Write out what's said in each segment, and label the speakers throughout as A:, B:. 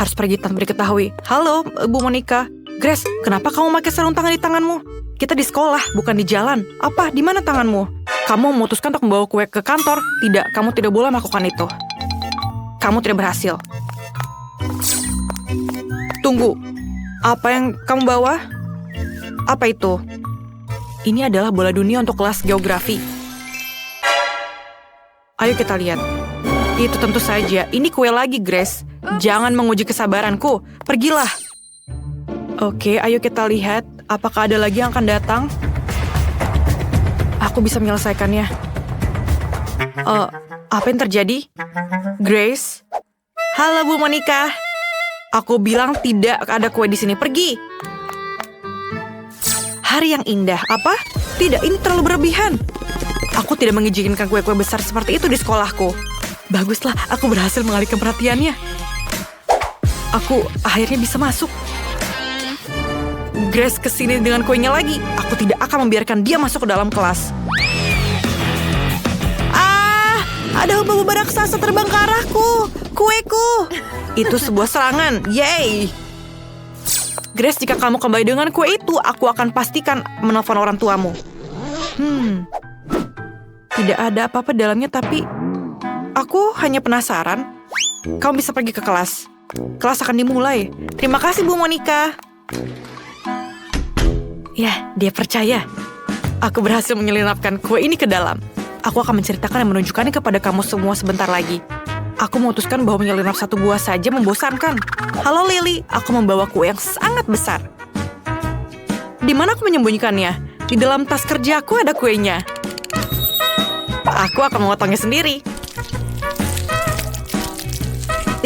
A: Harus pergi tanpa diketahui. Halo, Bu Monica. Grace, kenapa kamu pakai sarung tangan di tanganmu? Kita di sekolah, bukan di jalan. Apa? Di mana tanganmu? Kamu memutuskan untuk membawa kue ke kantor? Tidak, kamu tidak boleh melakukan itu. Kamu tidak berhasil. Tunggu. Apa yang kamu bawa? Apa itu? Ini adalah bola dunia untuk kelas geografi. Ayo kita lihat. Itu tentu saja. Ini kue lagi, Grace. Jangan menguji kesabaranku. Pergilah. Oke, ayo kita lihat. Apakah ada lagi yang akan datang? Aku bisa menyelesaikannya. Apa yang terjadi? Grace? Halo, Bu Monica. Aku bilang tidak ada kue di sini. Pergi. Hari yang indah. Apa? Tidak, ini terlalu berlebihan. Aku tidak mengizinkan kue-kue besar seperti itu di sekolahku. Baguslah, aku berhasil mengalihkan perhatiannya. Aku akhirnya bisa masuk. Grace kesini dengan kuenya lagi. Aku tidak akan membiarkan dia masuk ke dalam kelas. Ada hubungan raksasa terbang ke arahku. Kueku. Itu sebuah serangan. Yeay. Grace, jika kamu kembali dengan kue itu, aku akan pastikan menelpon orang tuamu. Tidak ada apa-apa dalamnya, tapi aku hanya penasaran. Kamu bisa pergi ke kelas. Kelas akan dimulai. Terima kasih, Bu Monica. Ya, dia percaya. Aku berhasil menyelinapkan kue ini ke dalam. Aku akan menceritakan dan menunjukkannya kepada kamu semua sebentar lagi. Aku memutuskan bahwa menyelinap satu buah saja membosankan. Halo Lily, aku membawa kue yang sangat besar. Di mana aku menyembunyikannya? Di dalam tas kerjaku ada kuenya. Aku akan memotongnya sendiri.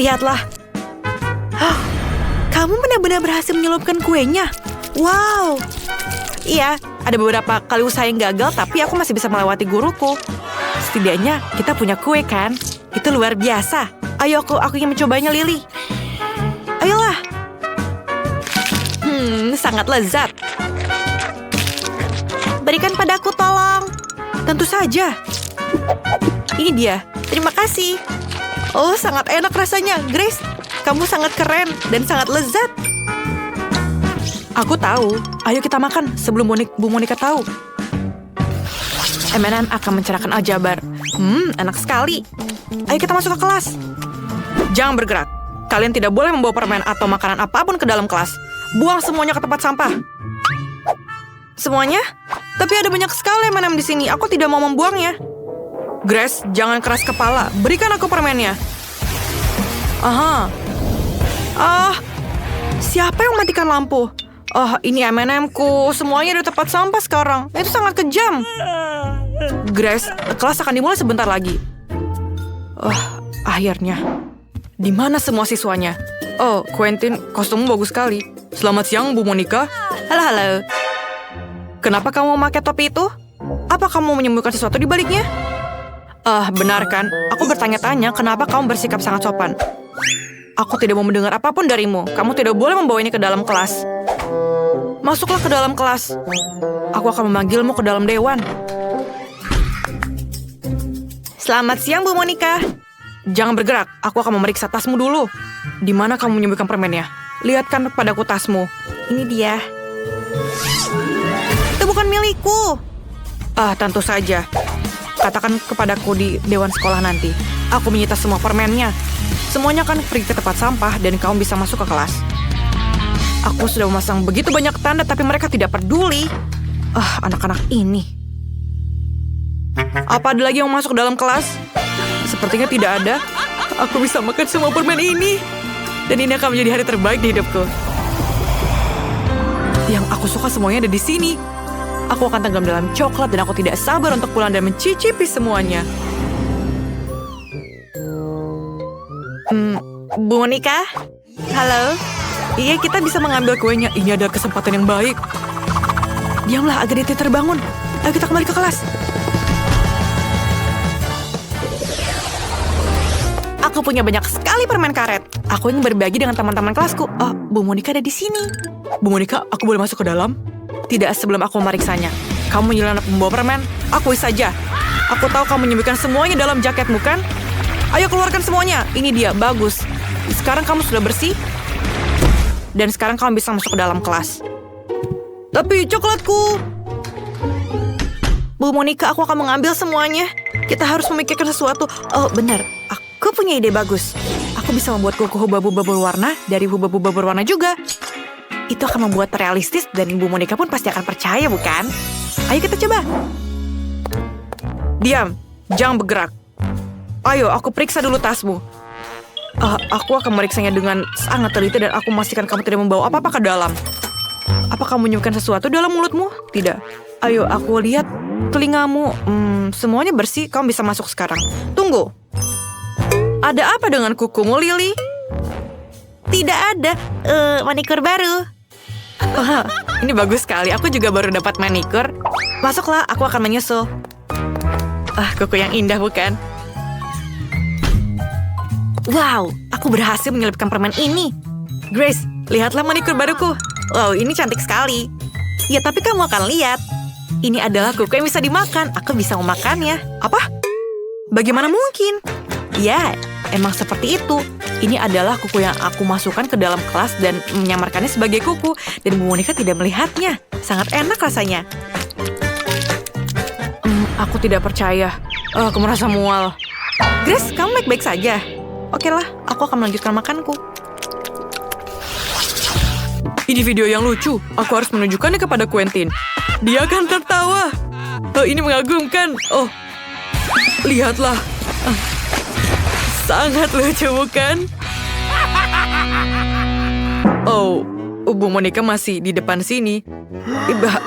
A: Lihatlah. Kamu benar-benar berhasil menyelupkan kuenya. Wow. Iya, ada beberapa kali usaha yang gagal, tapi aku masih bisa melewati guruku. Setidaknya kita punya kue, kan? Itu luar biasa. Ayo, aku ingin mencobanya, Lily. Ayolah. Sangat lezat. Berikan padaku, tolong. Tentu saja. Ini dia. Terima kasih. Oh, sangat enak rasanya. Grace, kamu sangat keren dan sangat lezat. Aku tahu. Ayo kita makan sebelum Bu Monica tahu. M&M akan mencerahkan aljabar. Enak sekali. Ayo kita masuk ke kelas. Jangan bergerak. Kalian tidak boleh membawa permen atau makanan apapun ke dalam kelas. Buang semuanya ke tempat sampah. Semuanya? Tapi ada banyak sekali M&M di sini. Aku tidak mau membuangnya. Grace, jangan keras kepala. Berikan aku permennya. Siapa yang mematikan lampu? Ini M&M-ku. Semuanya di tempat sampah sekarang. Itu sangat kejam. Grace, kelas akan dimulai sebentar lagi. Akhirnya. Di mana semua siswanya? Quentin, kostummu bagus sekali. Selamat siang, Bu Monica. Halo. Kenapa kamu memakai topi itu? Apa kamu menyembunyikan sesuatu di baliknya? Benar kan? Aku bertanya-tanya kenapa kamu bersikap sangat sopan. Aku tidak mau mendengar apapun darimu. Kamu tidak boleh membawa ini ke dalam kelas. Masuklah ke dalam kelas. Aku akan memanggilmu ke dalam dewan. Selamat siang, Bu Monica. Jangan bergerak. Aku akan memeriksa tasmu dulu. Di mana kamu menyembunyikan permennya? Lihatkan padaku tasmu. Ini dia. Itu bukan milikku. Tentu saja. Katakan kepadaku di dewan sekolah nanti. Aku menyita semua permennya. Semuanya akan pergi ke tempat sampah dan kamu bisa masuk ke kelas. Aku sudah memasang begitu banyak tanda tapi mereka tidak peduli. Anak-anak ini. Apa ada lagi yang masuk ke dalam kelas? Sepertinya tidak ada. Aku bisa makan semua permen ini. Dan ini akan menjadi hari terbaik di hidupku. Yang aku suka semuanya ada di sini. Aku akan tenggelam dalam coklat dan aku tidak sabar untuk pulang dan mencicipi semuanya. Bu Monica? Halo? Iya, kita bisa mengambil kuenya. Ini adalah kesempatan yang baik. Diamlah agar dia terbangun. Ayo kita kembali ke kelas. Aku punya banyak sekali permen karet. Aku ingin berbagi dengan teman-teman kelasku. Bu Monica ada di sini. Bu Monica, aku boleh masuk ke dalam? Tidak sebelum aku memeriksanya. Kamu menyelinap membawa permen? Akui saja. Aku tahu kamu menyembunyikan semuanya dalam jaketmu, kan? Ayo keluarkan semuanya. Ini dia, bagus. Sekarang kamu sudah bersih. Dan sekarang kamu bisa masuk ke dalam kelas. Tapi coklatku. Bu Monica, aku akan mengambil semuanya. Kita harus memikirkan sesuatu. Oh, benar. Aku punya ide bagus. Aku bisa membuat kuku hubba-bubba berwarna dari hubba-bubba berwarna juga. Itu akan membuat realistis dan Bu Monica pun pasti akan percaya, bukan? Ayo kita coba. Diam, jangan bergerak. Ayo, aku periksa dulu tasmu. Aku akan meriksanya dengan sangat teliti dan aku memastikan kamu tidak membawa apa-apa ke dalam. Apa kamu menyimpan sesuatu dalam mulutmu? Tidak. Ayo, aku lihat telingamu. Semuanya bersih, kamu bisa masuk sekarang. Tunggu. Ada apa dengan kukumu, Lily? Tidak ada. Manikur baru. Ini bagus sekali. Aku juga baru dapat manikur. Masuklah, aku akan menyusul. Kuku yang indah, bukan? Wow, aku berhasil menyelipkan permen ini. Grace, lihatlah manikur baruku. Wow, ini cantik sekali. Ya, tapi kamu akan lihat. Ini adalah kuku yang bisa dimakan. Aku bisa memakannya. Apa? Bagaimana mungkin? Ya, emang seperti itu. Ini adalah kuku yang aku masukkan ke dalam kelas dan menyamarkannya sebagai kuku. Dan Bu Monica tidak melihatnya. Sangat enak rasanya. Aku tidak percaya. Aku merasa mual. Grace, kamu baik-baik saja? Oke lah, aku akan melanjutkan makanku. Ini video yang lucu. Aku harus menunjukkannya kepada Quentin. Dia akan tertawa. Ini mengagumkan. Oh, lihatlah. Sangat lucu, bukan? Oh, Bu Monica masih di depan sini.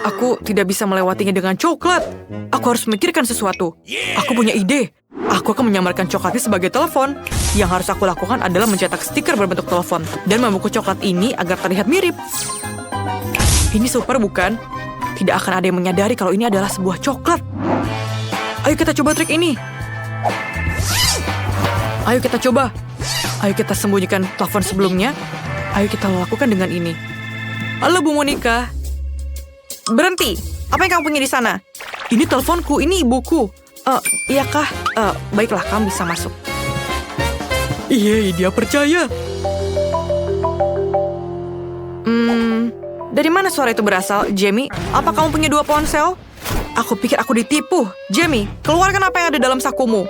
A: Aku tidak bisa melewatinya dengan coklat. Aku harus memikirkan sesuatu. Aku punya ide. Aku akan menyamarkan coklatnya sebagai telepon. Yang harus aku lakukan adalah mencetak stiker berbentuk telepon dan membungkus coklat ini agar terlihat mirip. Ini super, bukan? Tidak akan ada yang menyadari kalau ini adalah sebuah coklat. Ayo kita coba trik ini. Ayo kita coba. Ayo kita sembunyikan telepon sebelumnya. Ayo kita lakukan dengan ini. Halo Bu Monica. Berhenti. Apa yang kamu punya di sana? Ini teleponku, ini ibuku. Iyakah? Baiklah, kamu bisa masuk. Iya, dia percaya. Dari mana suara itu berasal, Jamie? Apa kamu punya 2 ponsel? Aku pikir aku ditipu. Jamie, keluarkan apa yang ada dalam sakumu.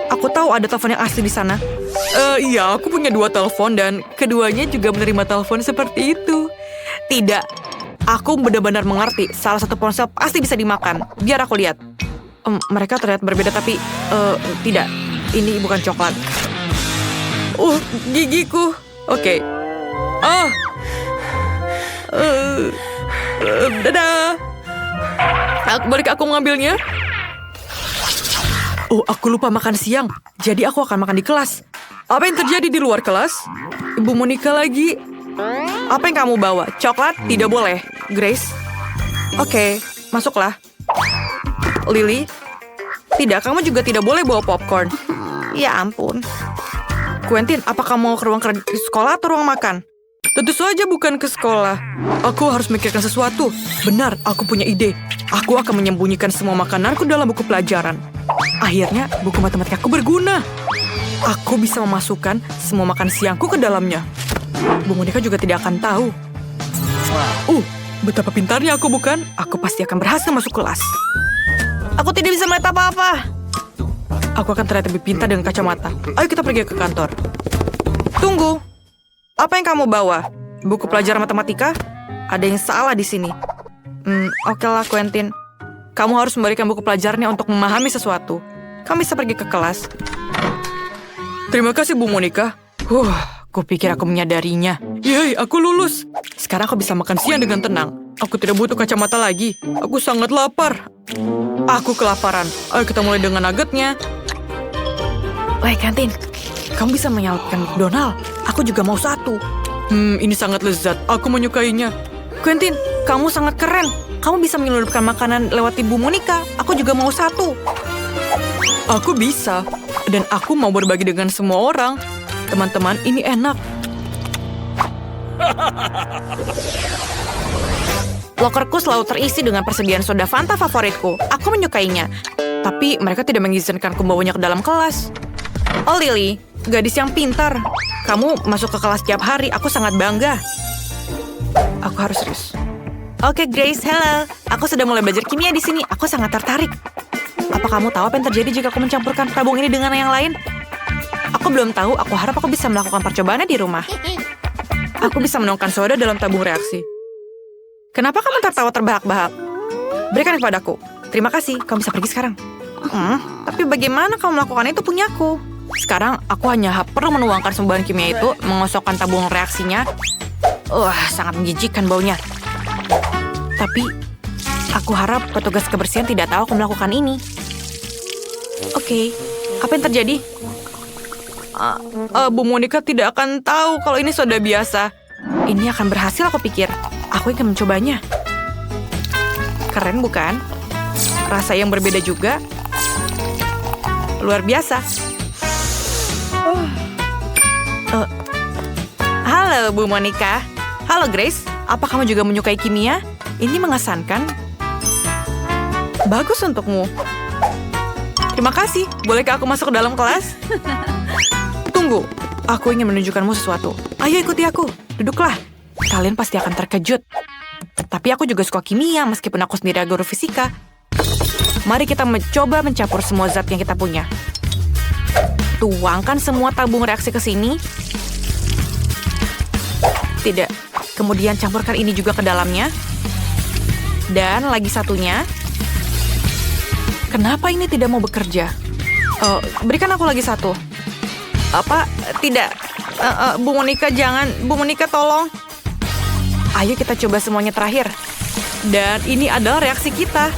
A: Aku tahu ada telepon yang asli di sana. Iya, aku punya 2 telepon dan keduanya juga menerima telepon seperti itu. Tidak, aku benar-benar mengerti. Salah satu ponsel pasti bisa dimakan. Biar aku lihat. Mereka terlihat berbeda tapi tidak. Ini bukan coklat. Gigiku. Oke. Dadah. Bolehkah aku mengambilnya? Aku lupa makan siang. Jadi aku akan makan di kelas. Apa yang terjadi di luar kelas? Ibu Monica lagi. Apa yang kamu bawa? Coklat? Tidak boleh. Grace? Oke, masuklah. Lily? Tidak, kamu juga tidak boleh bawa popcorn. Ya ampun. Quentin, apa kamu mau ke ruang sekolah atau ruang makan? Tentu saja bukan ke sekolah. Aku harus memikirkan sesuatu. Benar, aku punya ide. Aku akan menyembunyikan semua makananku dalam buku pelajaran. Akhirnya, buku matematikaku berguna. Aku bisa memasukkan semua makan siangku ke dalamnya. Bu Monica juga tidak akan tahu. Betapa pintarnya aku, bukan? Aku pasti akan berhasil masuk kelas. Aku tidak bisa melihat apa-apa. Aku akan terlihat lebih pintar dengan kacamata. Ayo kita pergi ke kantor. Tunggu. Apa yang kamu bawa? Buku pelajaran matematika? Ada yang salah di sini. Oke lah, Quentin. Kamu harus memberikan buku pelajarannya untuk memahami sesuatu. Kamu bisa pergi ke kelas. Terima kasih, Bu Monica. Kupikir aku menyadarinya. Yeay, aku lulus. Sekarang aku bisa makan siang dengan tenang. Aku tidak butuh kacamata lagi. Aku sangat lapar. Aku kelaparan. Ayo kita mulai dengan nuggetnya. Woi, kantin. Kamu bisa menyalipkan McDonald. Aku juga mau 1. Ini sangat lezat. Aku menyukainya. Quentin, kamu sangat keren. Kamu bisa menyelundupkan makanan lewat Ibu Monica. Aku juga mau 1. Aku bisa. Dan aku mau berbagi dengan semua orang. Teman-teman, ini enak. Lokerku selalu terisi dengan persediaan soda Fanta favoritku. Aku menyukainya. Tapi mereka tidak mengizinkanku membawanya ke dalam kelas. Oh, Lily, gadis yang pintar. Kamu masuk ke kelas tiap hari, aku sangat bangga. Aku harus serius. Oke, Grace, hello. Aku sudah mulai belajar kimia di sini. Aku sangat tertarik. Apa kamu tahu apa yang terjadi jika aku mencampurkan tabung ini dengan yang lain? Aku belum tahu. Aku harap aku bisa melakukan percobaannya di rumah. Aku bisa menuangkan soda dalam tabung reaksi. Kenapa kamu tertawa terbahak-bahak? Berikan kepadaku. Terima kasih. Kamu bisa pergi sekarang. Tapi bagaimana kamu melakukan itu punyaku? Sekarang aku hanya perlu menuangkan sembuhan kimia itu, mengosokkan tabung reaksinya. Sangat menjijikkan baunya. Tapi aku harap petugas kebersihan tidak tahu aku melakukan ini. Oke, apa yang terjadi? Bu Monica tidak akan tahu kalau ini soda biasa. Ini akan berhasil, aku pikir. Aku ingin mencobanya. Keren bukan? Rasa yang berbeda juga. Luar biasa. Halo, Bu Monica. Halo, Grace. Apa kamu juga menyukai kimia? Ini mengesankan. Bagus untukmu. Terima kasih. Bolehkah aku masuk ke dalam kelas? Tunggu. Aku ingin menunjukkanmu sesuatu. Ayo ikuti aku. Duduklah. Kalian pasti akan terkejut. Tapi aku juga suka kimia meskipun aku sendiri guru fisika. Mari kita mencoba mencampur semua zat yang kita punya. Tuangkan semua tabung reaksi ke sini. Tidak. Kemudian campurkan ini juga ke dalamnya. Dan lagi satunya. Kenapa ini tidak mau bekerja? Berikan aku lagi satu. Apa? Tidak. Bu Monica, jangan. Bu Monica, tolong. Ayo kita coba semuanya terakhir. Dan ini adalah reaksi kita.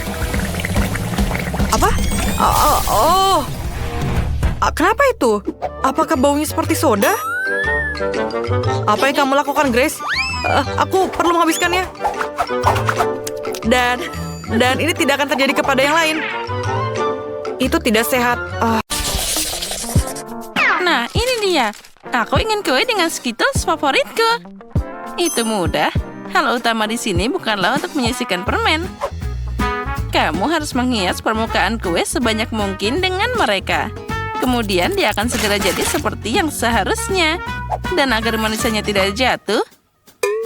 A: Apa? Kenapa itu? Apakah baunya seperti soda? Apa yang kamu lakukan, Grace? Aku perlu menghabiskannya. Dan ini tidak akan terjadi kepada yang lain. Itu tidak sehat.
B: Nah, ini dia. Aku ingin kue dengan Skittles favoritku. Itu mudah. Hal utama di sini bukanlah untuk menyisihkan permen. Kamu harus menghias permukaan kue sebanyak mungkin dengan mereka. Kemudian dia akan segera jadi seperti yang seharusnya. Dan agar manisnya tidak jatuh,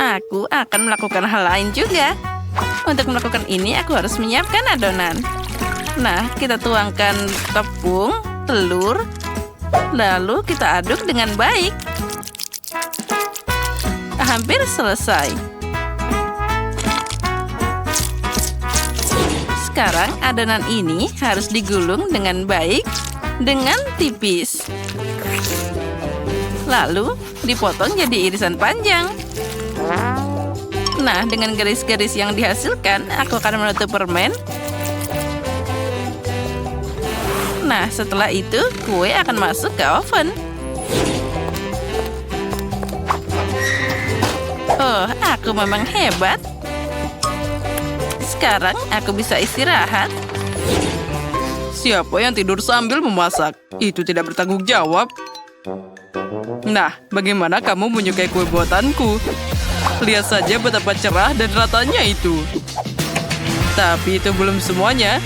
B: aku akan melakukan hal lain juga. Untuk melakukan ini, aku harus menyiapkan adonan. Nah, kita tuangkan tepung, telur, lalu kita aduk dengan baik. Hampir selesai. Sekarang adonan ini harus digulung dengan baik, dengan tipis. Lalu dipotong jadi irisan panjang. Nah, dengan garis-garis yang dihasilkan, aku akan menutup permen. Nah, setelah itu, kue akan masuk ke oven. Aku memang hebat. Sekarang aku bisa istirahat.
C: Siapa yang tidur sambil memasak? Itu tidak bertanggung jawab. Nah, bagaimana kamu menyukai kue buatanku? Lihat saja betapa cerah dan ratanya itu. Tapi itu belum semuanya.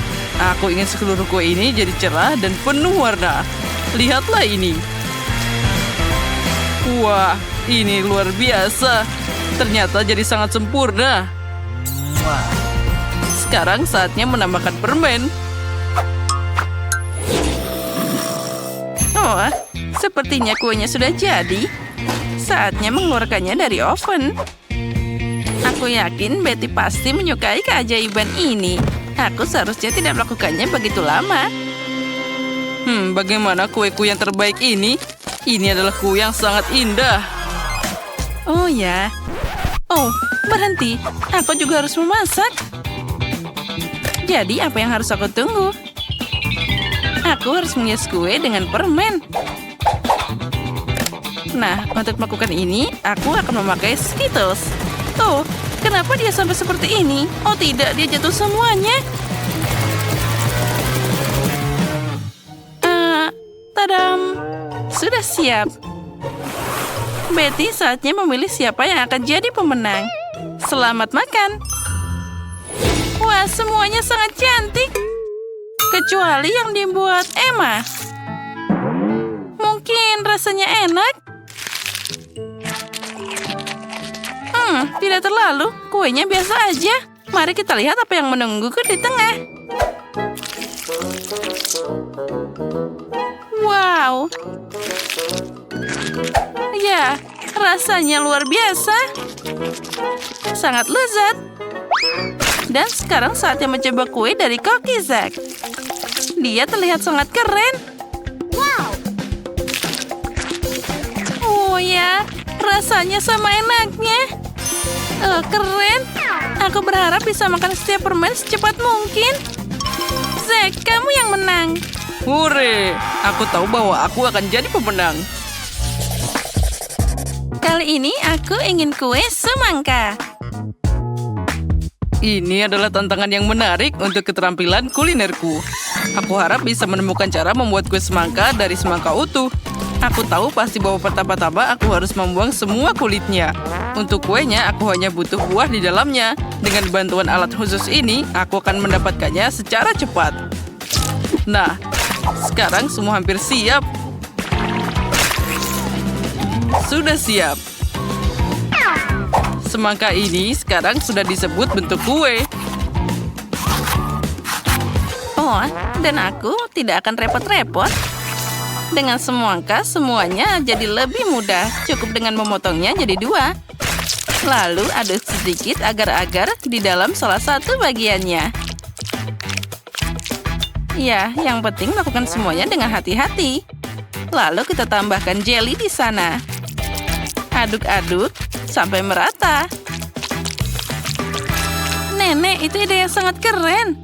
C: Aku ingin seluruh kue ini jadi cerah dan penuh warna. Lihatlah ini. Wah, ini luar biasa. Ternyata jadi sangat sempurna. Sekarang saatnya menambahkan permen.
B: Sepertinya kuenya sudah jadi. Saatnya mengeluarkannya dari oven. Aku yakin Betty pasti menyukai keajaiban ini. Aku seharusnya tidak melakukannya begitu lama.
C: Bagaimana kueku yang terbaik ini? Ini adalah kue yang sangat indah.
B: Oh ya. Berhenti. Aku juga harus memasak. Jadi apa yang harus aku tunggu? Aku harus menghias kue dengan permen. Nah, untuk melakukan ini, aku akan memakai Skittles. Kenapa dia sampai seperti ini? Oh tidak, dia jatuh semuanya. Tadam! Sudah siap. Betty, saatnya memilih siapa yang akan jadi pemenang. Selamat makan. Wah, semuanya sangat cantik. Kecuali yang dibuat Emma. rasanya enak. Tidak terlalu. Kuenya biasa aja. Mari kita lihat apa yang menungguku di tengah. Wow. Ya, rasanya luar biasa. Sangat lezat. Dan sekarang saatnya mencoba kue dari Cookie Zack. Dia terlihat sangat keren. Oh ya, rasanya sama enaknya. Keren. Aku berharap bisa makan setiap permen secepat mungkin. Zack, kamu yang menang.
C: Hore! Aku tahu bahwa aku akan jadi pemenang.
B: Kali ini aku ingin kue semangka.
C: Ini adalah tantangan yang menarik untuk keterampilan kulinerku. Aku harap bisa menemukan cara membuat kue semangka dari semangka utuh. Aku tahu pasti bahwa pertama-tama aku harus membuang semua kulitnya. Untuk kuenya, aku hanya butuh buah di dalamnya. Dengan bantuan alat khusus ini, aku akan mendapatkannya secara cepat. Nah, sekarang semua hampir siap. Sudah siap. Semangka ini sekarang sudah disebut bentuk kue.
B: Oh, dan aku tidak akan repot-repot. Dengan semangka, semuanya jadi lebih mudah. Cukup dengan memotongnya jadi 2. Lalu aduk sedikit agar-agar di dalam salah satu bagiannya. Ya, yang penting lakukan semuanya dengan hati-hati. Lalu kita tambahkan jelly di sana. Aduk-aduk sampai merata. Nenek, itu ide yang sangat keren.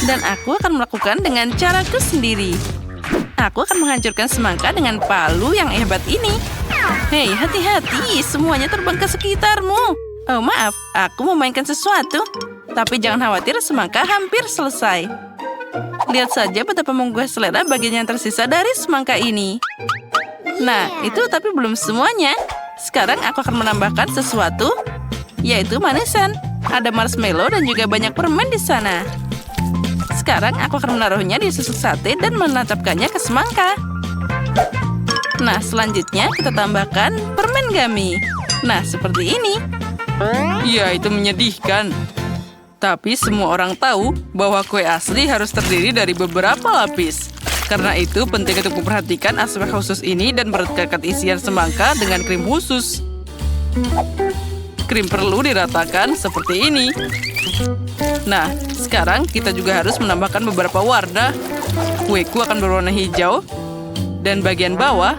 B: Dan aku akan melakukan dengan caraku sendiri. Aku akan menghancurkan semangka dengan palu yang hebat ini. Hei, hati-hati, semuanya terbang ke sekitarmu. Oh, maaf, aku memainkan sesuatu. Tapi jangan khawatir, semangka hampir selesai. Lihat saja betapa menggugah selera bagian yang tersisa dari semangka ini. Nah, itu tapi belum semuanya. Sekarang aku akan menambahkan sesuatu, yaitu manisan. Ada marshmallow dan juga banyak permen di sana. Sekarang aku akan menaruhnya di susu sate dan menancapkannya ke semangka. Nah, selanjutnya kita tambahkan permen gummy. Nah, seperti ini.
C: Ya, itu menyedihkan. Tapi semua orang tahu bahwa kue asli harus terdiri dari beberapa lapis. Karena itu penting untuk memperhatikan aspek khusus ini dan merekatkan isian semangka dengan krim khusus. Krim perlu diratakan seperti ini. Nah, sekarang kita juga harus menambahkan beberapa warna. Kueku akan berwarna hijau dan bagian bawah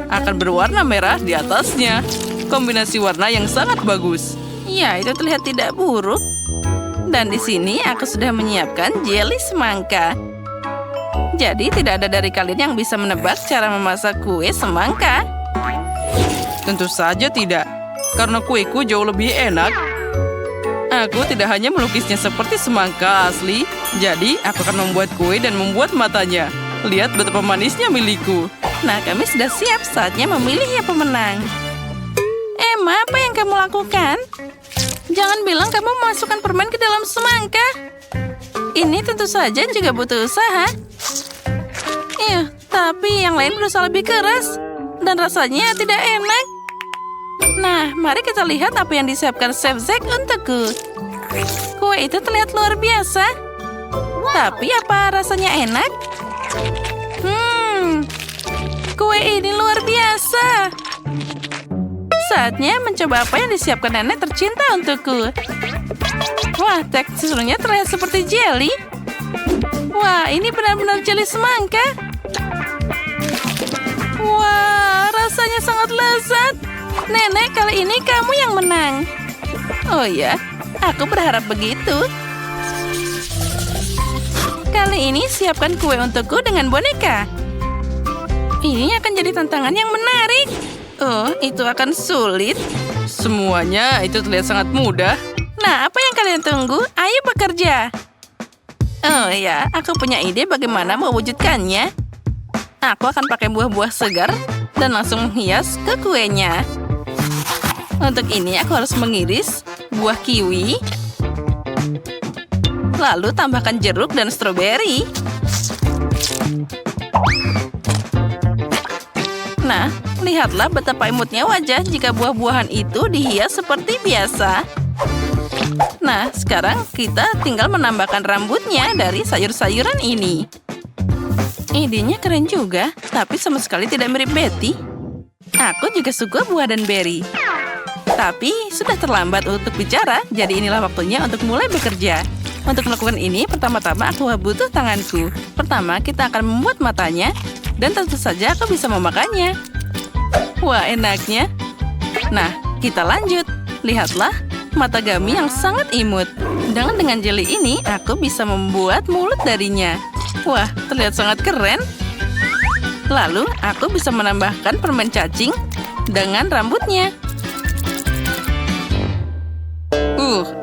C: akan berwarna merah di atasnya. Kombinasi warna yang sangat bagus.
B: Ya, itu terlihat tidak buruk. Dan di sini aku sudah menyiapkan jelly semangka. Jadi tidak ada dari kalian yang bisa menebak cara memasak kue semangka.
C: Tentu saja tidak, karena kueku jauh lebih enak. Aku tidak hanya melukisnya seperti semangka asli, jadi aku akan membuat kue dan membuat matanya. Lihat betapa manisnya milikku.
B: Nah, kami sudah siap, saatnya memilih yang pemenang. Emma, apa yang kamu lakukan? Jangan bilang kamu memasukkan permen ke dalam semangka. Ini tentu saja juga butuh usaha. Tapi yang lain berusaha lebih keras. Dan rasanya tidak enak. Nah, mari kita lihat apa yang disiapkan Chef Zack untukku. Kue itu terlihat luar biasa. Tapi apa rasanya enak? Kue ini luar biasa. Saatnya mencoba apa yang disiapkan nenek tercinta untukku. Wah, teksturnya terlihat seperti jelly. Wah, ini benar-benar jelly semangka. Wah, rasanya sangat lezat. Nenek, kali ini kamu yang menang. Oh ya, aku berharap begitu. Kali ini siapkan kue untukku dengan boneka. Ini akan jadi tantangan yang menarik. Oh, itu akan sulit.
C: Semuanya itu terlihat sangat mudah.
B: Nah, apa yang kalian tunggu? Ayo bekerja. Oh ya, aku punya ide bagaimana mewujudkannya. Aku akan pakai buah-buah segar dan langsung menghias ke kuenya. Untuk ini aku harus mengiris buah kiwi. Lalu tambahkan jeruk dan stroberi. Nah, lihatlah betapa imutnya wajah jika buah-buahan itu dihias seperti biasa. Nah, sekarang kita tinggal menambahkan rambutnya dari sayur-sayuran ini. Idenya keren juga, tapi sama sekali tidak mirip Betty. Aku juga suka buah dan berry. Tapi sudah terlambat untuk bicara, jadi inilah waktunya untuk mulai bekerja. Untuk melakukan ini, pertama-tama aku butuh tanganku. Pertama, kita akan membuat matanya, dan tentu saja aku bisa memakannya. Wah, enaknya. Nah, kita lanjut. Lihatlah, mata Gummy yang sangat imut. Dengan jeli ini, aku bisa membuat mulut darinya. Wah, terlihat sangat keren. Lalu, aku bisa menambahkan permen cacing dengan rambutnya.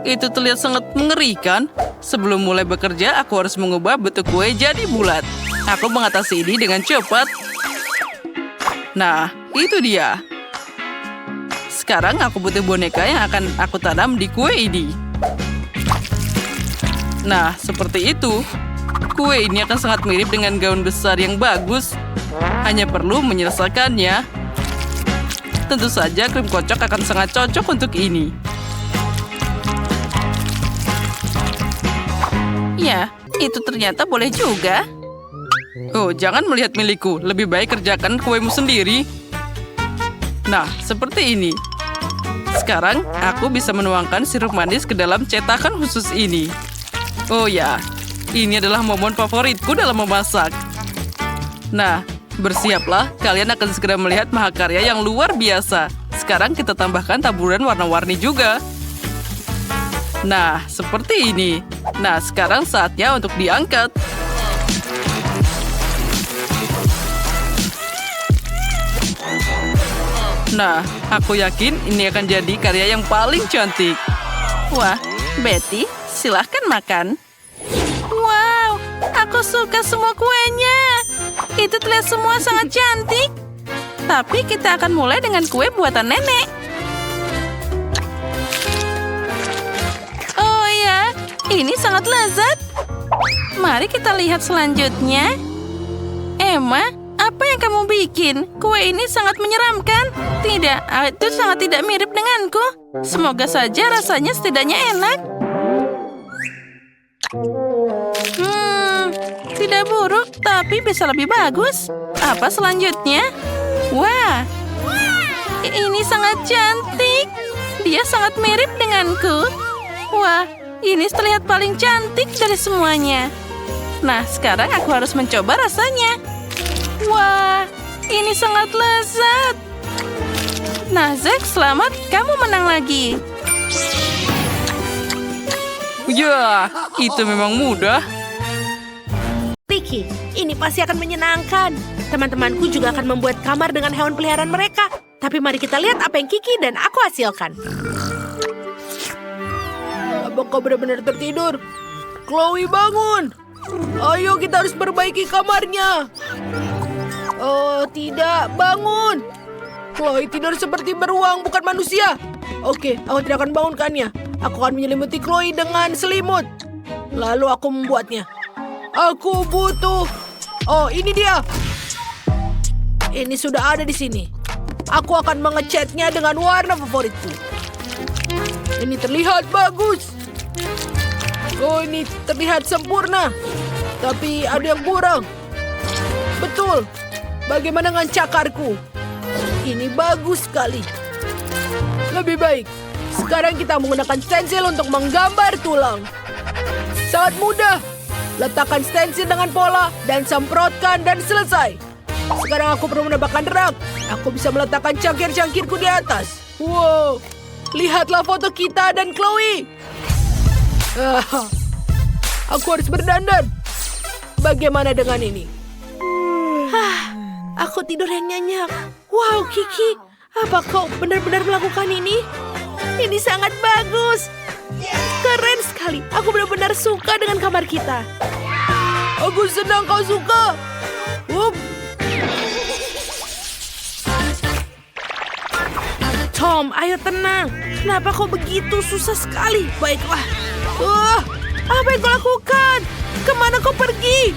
C: Itu terlihat sangat mengerikan. Sebelum mulai bekerja, aku harus mengubah bentuk kue jadi bulat. Aku mengatasi ini dengan cepat. Nah, itu dia. Sekarang aku butuh boneka yang akan aku tanam di kue ini. Nah, seperti itu. Kue ini akan sangat mirip dengan gaun besar yang bagus. Hanya perlu menyelesaikannya. Tentu saja krim kocok akan sangat cocok untuk ini.
B: Ya, itu ternyata boleh juga.
C: Oh, jangan melihat milikku. Lebih baik kerjakan kuemu sendiri. Nah, seperti ini. Sekarang, aku bisa menuangkan sirup manis ke dalam cetakan khusus ini. Oh ya, ini adalah momen favoritku dalam memasak. Nah, bersiaplah. Kalian akan segera melihat mahakarya yang luar biasa. Sekarang kita tambahkan taburan warna-warni juga. Nah, seperti ini. Nah, sekarang saatnya untuk diangkat. Nah, aku yakin ini akan jadi karya yang paling cantik.
B: Wah, Betty, silahkan makan. Wow, aku suka semua kuenya. Itu terlihat semua sangat cantik. Tapi kita akan mulai dengan kue buatan nenek. Oh ya, ini sangat lezat. Mari kita lihat selanjutnya. Emma, apa yang kamu bikin? Kue ini sangat menyeramkan. Tidak, itu sangat tidak mirip denganku. Semoga saja rasanya setidaknya enak. Tidak buruk, tapi bisa lebih bagus. Apa selanjutnya? Wah, ini sangat cantik. Dia sangat mirip denganku. Wah, ini terlihat paling cantik dari semuanya. Nah, sekarang aku harus mencoba rasanya. Wah, ini sangat lezat. Nah, Zack, selamat. Kamu menang lagi.
C: Ya, itu memang mudah.
D: Ricky, ini pasti akan menyenangkan. Teman-temanku juga akan membuat kamar dengan hewan peliharaan mereka. Tapi mari kita lihat apa yang Kiki dan aku hasilkan.
E: Apa kau benar-benar tertidur? Chloe, bangun! Ayo, kita harus perbaiki kamarnya. Oh, tidak. Bangun! Chloe tidur seperti beruang, bukan manusia. Oke, aku tidak akan bangunkannya. Aku akan menyelimuti Chloe dengan selimut. Lalu aku membuatnya. Aku butuh... Oh, ini dia. Ini sudah ada di sini. Aku akan mengecatnya dengan warna favoritku. Ini terlihat bagus. Oh, ini terlihat sempurna. Tapi ada yang kurang. Betul. Bagaimana dengan cakarku? Ini bagus sekali. Lebih baik. Sekarang kita menggunakan stensil untuk menggambar tulang. Sangat mudah. Letakkan stensil dengan pola dan semprotkan dan selesai. Sekarang aku perlu menambahkan rak. Aku bisa meletakkan cangkir-cangkirku di atas. Wow. Lihatlah foto kita dan Chloe. Aku harus berdandan. Bagaimana dengan ini?
D: Aku tidur yang nyenyak. Wow, Kiki, apa kau benar-benar melakukan ini? Ini sangat bagus. Keren sekali. Aku benar-benar suka dengan kamar kita.
E: Aku senang kau suka.
D: Tom, ayo tenang. Kenapa kau begitu susah sekali? Baiklah. Apa yang kau lakukan? Kemana kau pergi?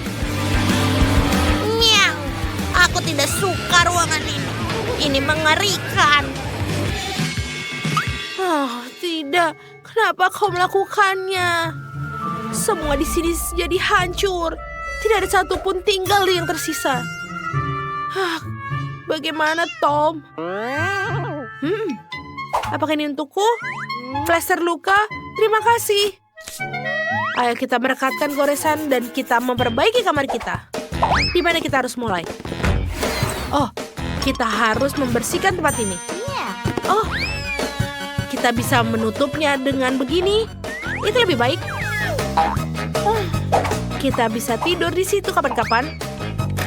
F: Nyang, aku tidak suka ruangan ini.
D: Ini mengerikan. Oh, tidak. Kenapa kau melakukannya? Semua di sini jadi hancur. Tidak ada satupun tinggal yang tersisa. Bagaimana, Tom? Apakah ini untukku? Plester luka? Terima kasih. Ayo kita merekatkan goresan dan kita memperbaiki kamar kita. Di mana kita harus mulai? Oh, kita harus membersihkan tempat ini. Oh, kita bisa menutupnya dengan begini. Itu lebih baik. Kita bisa tidur di situ kapan-kapan.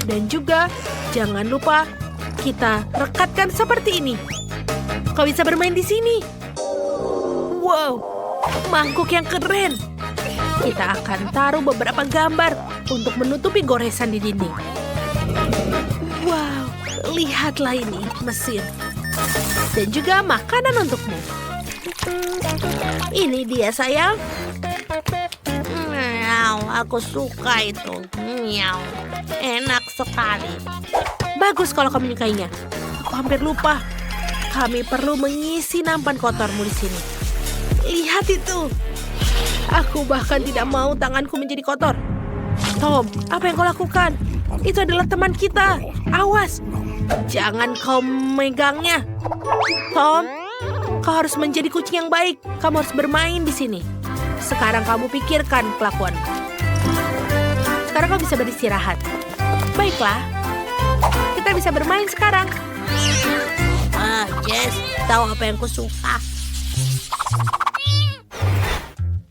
D: Dan juga jangan lupa kita rekatkan seperti ini. Kau bisa bermain di sini. Wow, mangkuk yang keren. Kita akan taruh beberapa gambar untuk menutupi goresan di dinding. Wow, lihatlah ini mesin. Dan juga makanan untukmu. Ini dia, sayang. Miau, aku suka itu. Miau, enak sekali. Bagus kalau kamu menyukainya. Aku hampir lupa. Kami perlu mengisi nampan kotormu di sini. Lihat itu. Aku bahkan tidak mau tanganku menjadi kotor. Tom, apa yang kau lakukan? Itu adalah teman kita. Awas. Jangan kau megangnya. Tom, kau harus menjadi kucing yang baik. Kamu harus bermain di sini. Sekarang kamu pikirkan kelakuan. Sekarang kau bisa beristirahat. Baiklah. Kita bisa bermain sekarang. Jess, tahu apa yang kusuka?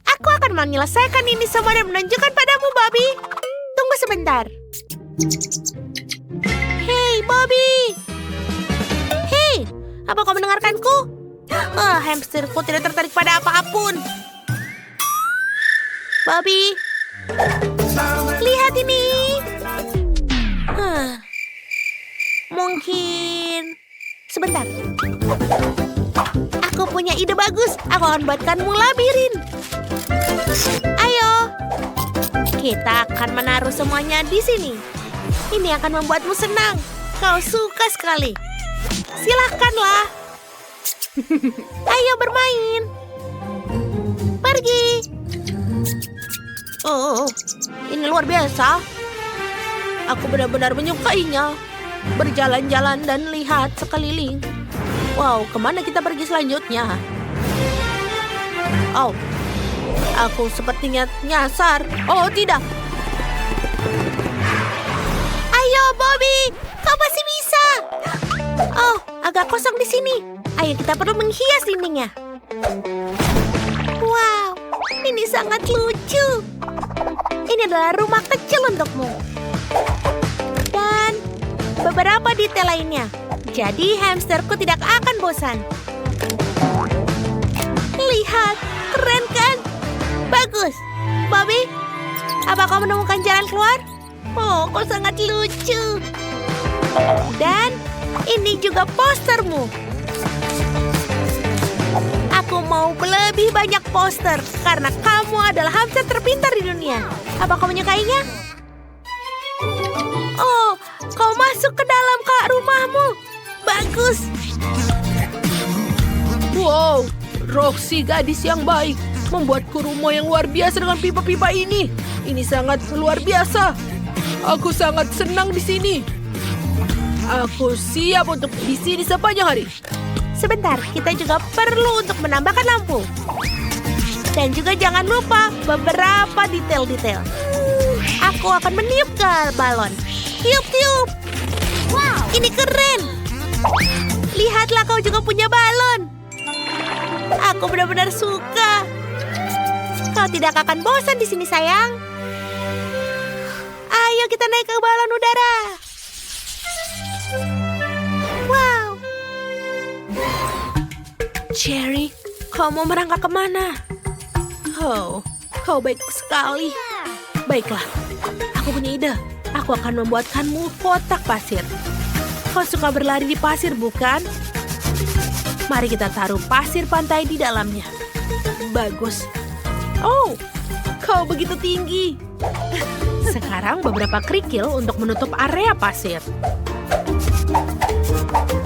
D: Aku akan menyelesaikan ini semua dan menunjukkan padamu, Bobby. Tunggu sebentar. Hei, Bobby. Hei, apa kau mendengarkanku? Hamsterku tidak tertarik pada apapun. Bobby, lihat ini. Mungkin sebentar. Aku punya ide bagus. Aku akan buatkanmu labirin. Ayo. Kita akan menaruh semuanya di sini. Ini akan membuatmu senang. Kau suka sekali. Silahkanlah. Ayo bermain. Pergi. Oh, ini luar biasa. Aku benar-benar menyukainya. Berjalan-jalan dan lihat sekeliling. Wow, kemana kita pergi selanjutnya? Oh, aku sepertinya nyasar. Oh, tidak. Ayo, Bobby, kau pasti bisa. Oh, agak kosong di sini. Ayo, kita perlu menghias dindingnya. Wow, ini sangat lucu. Ini adalah rumah kecil untukmu. Dan beberapa detail lainnya. Jadi hamsterku tidak akan bosan. Lihat, keren kan? Bagus. Bobby, apa kau menemukan jalan keluar? Oh, kau sangat lucu. Dan ini juga postermu. Aku mau lebih banyak poster karena kamu adalah hamster terpintar di dunia. Apa kau menyukainya? Oh, kau masuk ke dalam rumahmu. Bagus.
E: Wow, Roxy gadis yang baik. Membuatku rumah yang luar biasa dengan pipa-pipa ini. Ini sangat luar biasa. Aku sangat senang di sini. Aku siap untuk di sini sepanjang hari.
D: Sebentar, kita juga perlu untuk menambahkan lampu. Dan juga jangan lupa beberapa detail-detail. Aku akan meniup ke balon. Tiup-tiup. Wow, ini keren. Lihatlah, kau juga punya balon. Aku benar-benar suka. Kau tidak akan bosan di sini, sayang. Ayo kita naik ke balon udara. Wow.
E: Cherry, kau mau merangkak kemana? Oh, kau baik sekali. Baiklah, aku punya ide. Aku akan membuatkanmu kotak pasir. Kau suka berlari di pasir, bukan? Mari kita taruh pasir pantai di dalamnya. Bagus. Oh, kau begitu tinggi. Sekarang beberapa kerikil untuk menutup area pasir.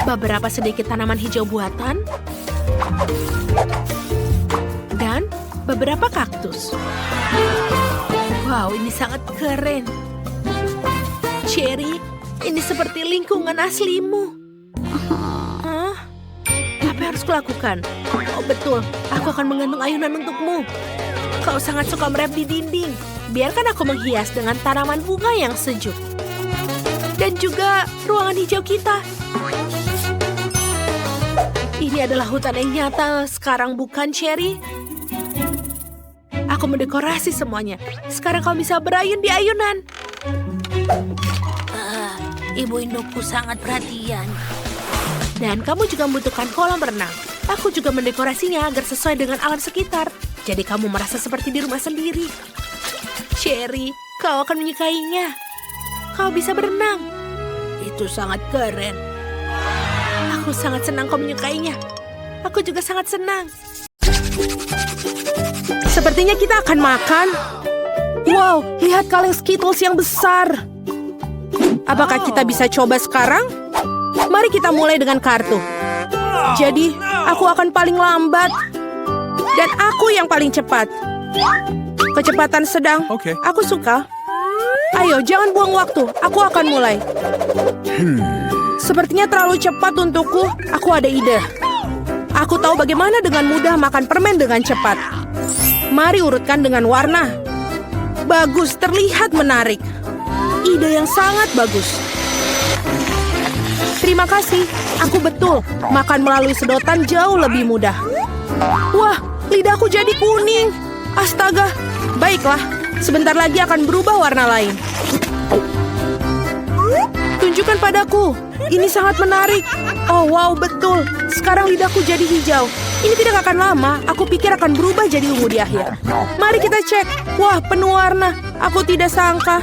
D: beberapa sedikit tanaman hijau buatan, dan beberapa kaktus. Wow, ini sangat keren. Cherry, ini seperti lingkungan aslimu. Hah? Apa yang harus kulakukan? Oh betul, aku akan menggantung ayunan untukmu. Kau sangat suka merep di dinding. Biarkan aku menghias dengan tanaman bunga yang sejuk. Dan juga ruangan hijau kita. Ini adalah hutan yang nyata sekarang, bukan, Cherry? Aku mendekorasi semuanya. Sekarang kau bisa berayun di ayunan. Ibu indukku sangat perhatian. Dan kamu juga membutuhkan kolam renang. Aku juga mendekorasinya agar sesuai dengan alam sekitar. Jadi kamu merasa seperti di rumah sendiri. Cherry, kau akan menyukainya. Kau bisa berenang. Itu sangat keren. Aku sangat senang kau menyukainya. Aku juga sangat senang. Sepertinya kita akan makan. Wow, lihat kaleng Skittles yang besar. Apakah kita bisa coba sekarang? Mari kita mulai dengan kartu. Jadi, aku akan paling lambat. Dan aku yang paling cepat. Kecepatan sedang.
F: Oke.
D: Aku suka. Ayo, jangan buang waktu. Aku akan mulai. Sepertinya terlalu cepat untukku. Aku ada ide. Aku tahu bagaimana dengan mudah makan permen dengan cepat. Mari urutkan dengan warna. Bagus, terlihat menarik. Ide yang sangat bagus. Terima kasih. Aku betul. Makan melalui sedotan jauh lebih mudah. Wah, lidahku jadi kuning. Astaga. Baiklah, sebentar lagi akan berubah warna lain. Tunjukkan padaku. Ini sangat menarik. Oh, wow, betul. Sekarang lidahku jadi hijau. Ini tidak akan lama. Aku pikir akan berubah jadi ungu di akhir. Mari kita cek. Wah, penuh warna. Aku tidak sangka.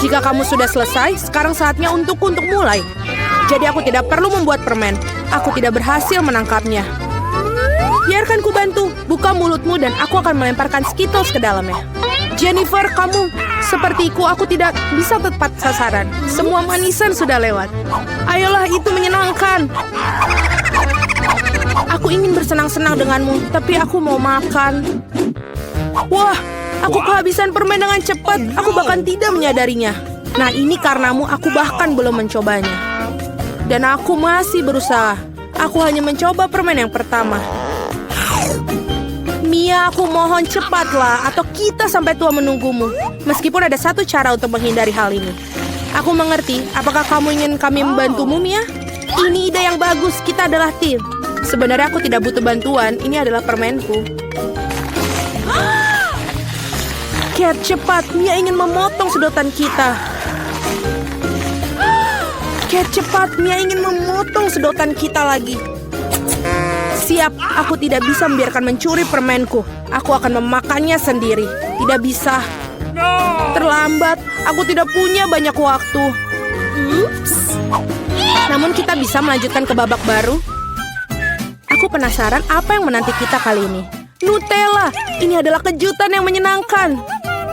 D: Jika kamu sudah selesai, sekarang saatnya untukku untuk mulai. Jadi aku tidak perlu membuat permen. Aku tidak berhasil menangkapnya. Biarkan ku bantu. Buka mulutmu dan aku akan melemparkan Skittles ke dalamnya. Jennifer, kamu sepertiku, aku tidak bisa tepat sasaran. Semua manisan sudah lewat. Ayolah, itu menyenangkan. Aku ingin bersenang-senang denganmu, tapi aku mau makan. Wah, aku kehabisan permen dengan cepat. Aku bahkan tidak menyadarinya. Nah, ini karenamu aku bahkan belum mencobanya. Dan aku masih berusaha. Aku hanya mencoba permen yang pertama. Mia, aku mohon cepatlah, atau kita sampai tua menunggumu. Meskipun ada satu cara untuk menghindari hal ini. Aku mengerti. Apakah kamu ingin kami membantumu, Mia? Ini ide yang bagus. Kita adalah tim. Sebenarnya aku tidak butuh bantuan. Ini adalah permenku. Cat, cepat. Mia ingin memotong sedotan kita. Cat, cepat. Mia ingin memotong sedotan kita lagi. Siap, aku tidak bisa membiarkan mencuri permenku. Aku akan memakannya sendiri. Tidak bisa. Terlambat, aku tidak punya banyak waktu. Namun kita bisa melanjutkan ke babak baru. Aku penasaran apa yang menanti kita kali ini. Nutella, ini adalah kejutan yang menyenangkan.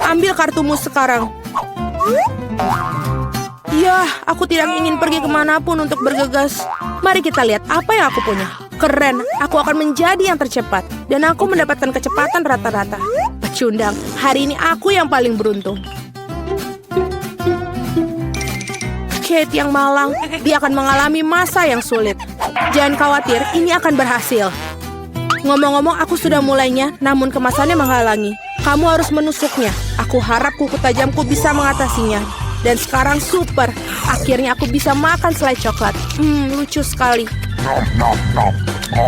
D: Ambil kartumu sekarang. Ya, aku tidak ingin pergi kemanapun untuk bergegas. Mari kita lihat apa yang aku punya. Keren, aku akan menjadi yang tercepat. Dan aku mendapatkan kecepatan rata-rata. Pecundang, hari ini aku yang paling beruntung. Kate yang malang, dia akan mengalami masa yang sulit. Jangan khawatir, ini akan berhasil. Ngomong-ngomong, aku sudah mulainya, namun kemasannya menghalangi. Kamu harus menusuknya. Aku harap kuku tajamku bisa mengatasinya. Dan sekarang super. Akhirnya aku bisa makan selai coklat. Lucu sekali.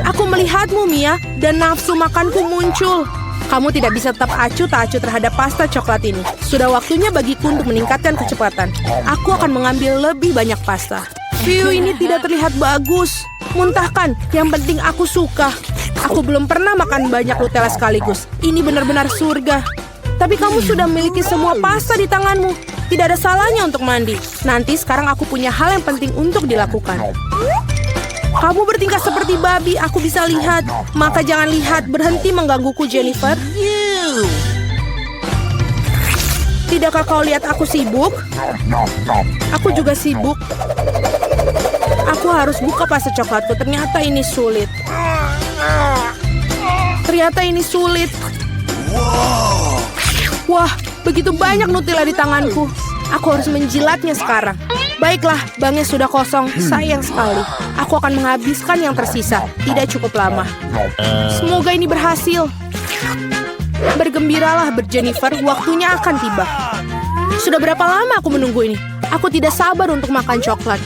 D: Aku melihatmu, Mia, dan nafsu makanku muncul. Kamu tidak bisa tetap acuh tak acuh terhadap pasta coklat ini. Sudah waktunya bagiku untuk meningkatkan kecepatan. Aku akan mengambil lebih banyak pasta. View ini tidak terlihat bagus. Muntahkan, yang penting aku suka. Aku belum pernah makan banyak Nutella sekaligus. Ini benar-benar surga. Tapi kamu sudah memiliki semua pasta di tanganmu. Tidak ada salahnya untuk mandi. Nanti sekarang aku punya hal yang penting untuk dilakukan. Kamu bertingkah seperti babi, aku bisa lihat. Maka jangan lihat, berhenti menggangguku, Jennifer. Tidakkah kau lihat aku sibuk? Aku juga sibuk. Aku harus buka pasta coklatku. Ternyata ini sulit. Wah, begitu banyak Nutella di tanganku. Aku harus menjilatnya sekarang. Baiklah, banknya sudah kosong. Sayang sekali. Aku akan menghabiskan yang tersisa. Tidak cukup lama. Semoga ini berhasil. Bergembiralah, Jennifer. Waktunya akan tiba. Sudah berapa lama aku menunggu ini? Aku tidak sabar untuk makan coklat.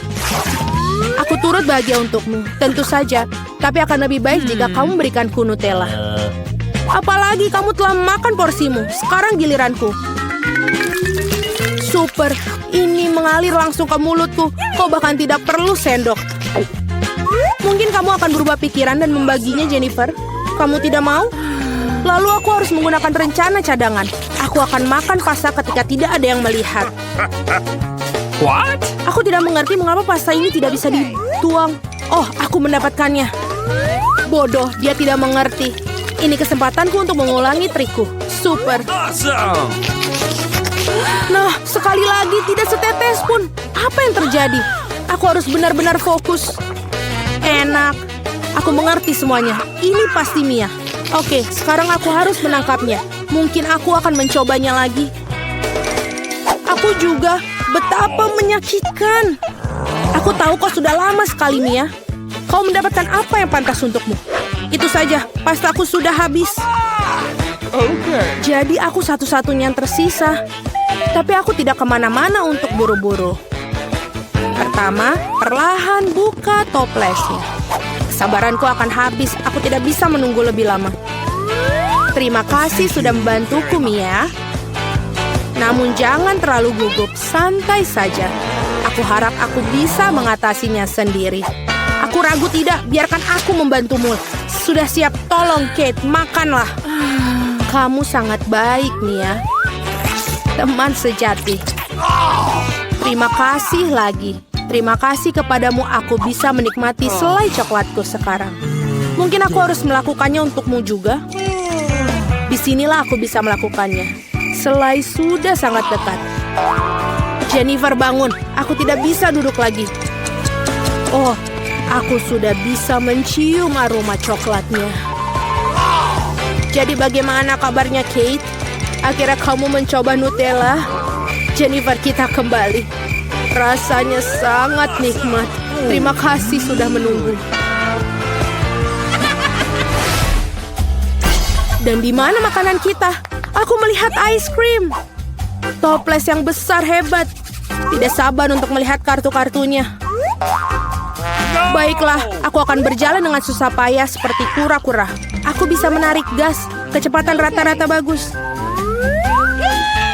D: Aku turut bahagia untukmu. Tentu saja. Tapi akan lebih baik jika kamu berikanku Nutella. Apalagi kamu telah makan porsimu. Sekarang giliranku. Super. Ini mengalir langsung ke mulutku. Kau bahkan tidak perlu sendok. Mungkin kamu akan berubah pikiran dan membaginya, Jennifer. Kamu tidak mau? Lalu aku harus menggunakan rencana cadangan. Aku akan makan pasta ketika tidak ada yang melihat.
F: What?
D: Aku tidak mengerti mengapa pasta ini tidak bisa dituang. Oh, aku mendapatkannya. Bodoh, dia tidak mengerti. Ini kesempatanku untuk mengulangi trikku. Super.
F: Awesome!
D: Nah, sekali lagi tidak setetes pun. Apa yang terjadi? Aku harus benar-benar fokus. Enak. Aku mengerti semuanya. Ini pasti Mia. Oke, sekarang aku harus menangkapnya. Mungkin aku akan mencobanya lagi. Aku juga. Betapa menyakitkan. Aku tahu kau sudah lama sekali, Mia. Kau mendapatkan apa yang pantas untukmu. Itu saja, pastaku sudah habis. Jadi aku satu-satunya yang tersisa. Tapi aku tidak kemana-mana untuk buru-buru. Pertama, perlahan buka toplesnya. Kesabaranku akan habis. Aku tidak bisa menunggu lebih lama. Terima kasih sudah membantuku, Mia. Namun jangan terlalu gugup, santai saja. Aku harap aku bisa mengatasinya sendiri. Aku ragu tidak, biarkan aku membantumu. Sudah siap, tolong Kate, makanlah. Kamu sangat baik, Mia. Teman sejati. Terima kasih lagi. Terima kasih kepadamu aku bisa menikmati selai coklatku sekarang. Mungkin aku harus melakukannya untukmu juga. Disinilah aku bisa melakukannya. Selai sudah sangat dekat. Jennifer, bangun. Aku tidak bisa duduk lagi. Oh, aku sudah bisa mencium aroma coklatnya. Jadi bagaimana kabarnya, Kate? Akhirnya kamu mencoba Nutella? Jennifer, kita kembali. Rasanya sangat nikmat. Terima kasih sudah menunggu. Dan di mana makanan kita? Aku melihat ice cream. Toples yang besar hebat. Tidak sabar untuk melihat kartu-kartunya. Baiklah, aku akan berjalan dengan susah payah seperti kura-kura. Aku bisa menarik gas. Kecepatan rata-rata bagus.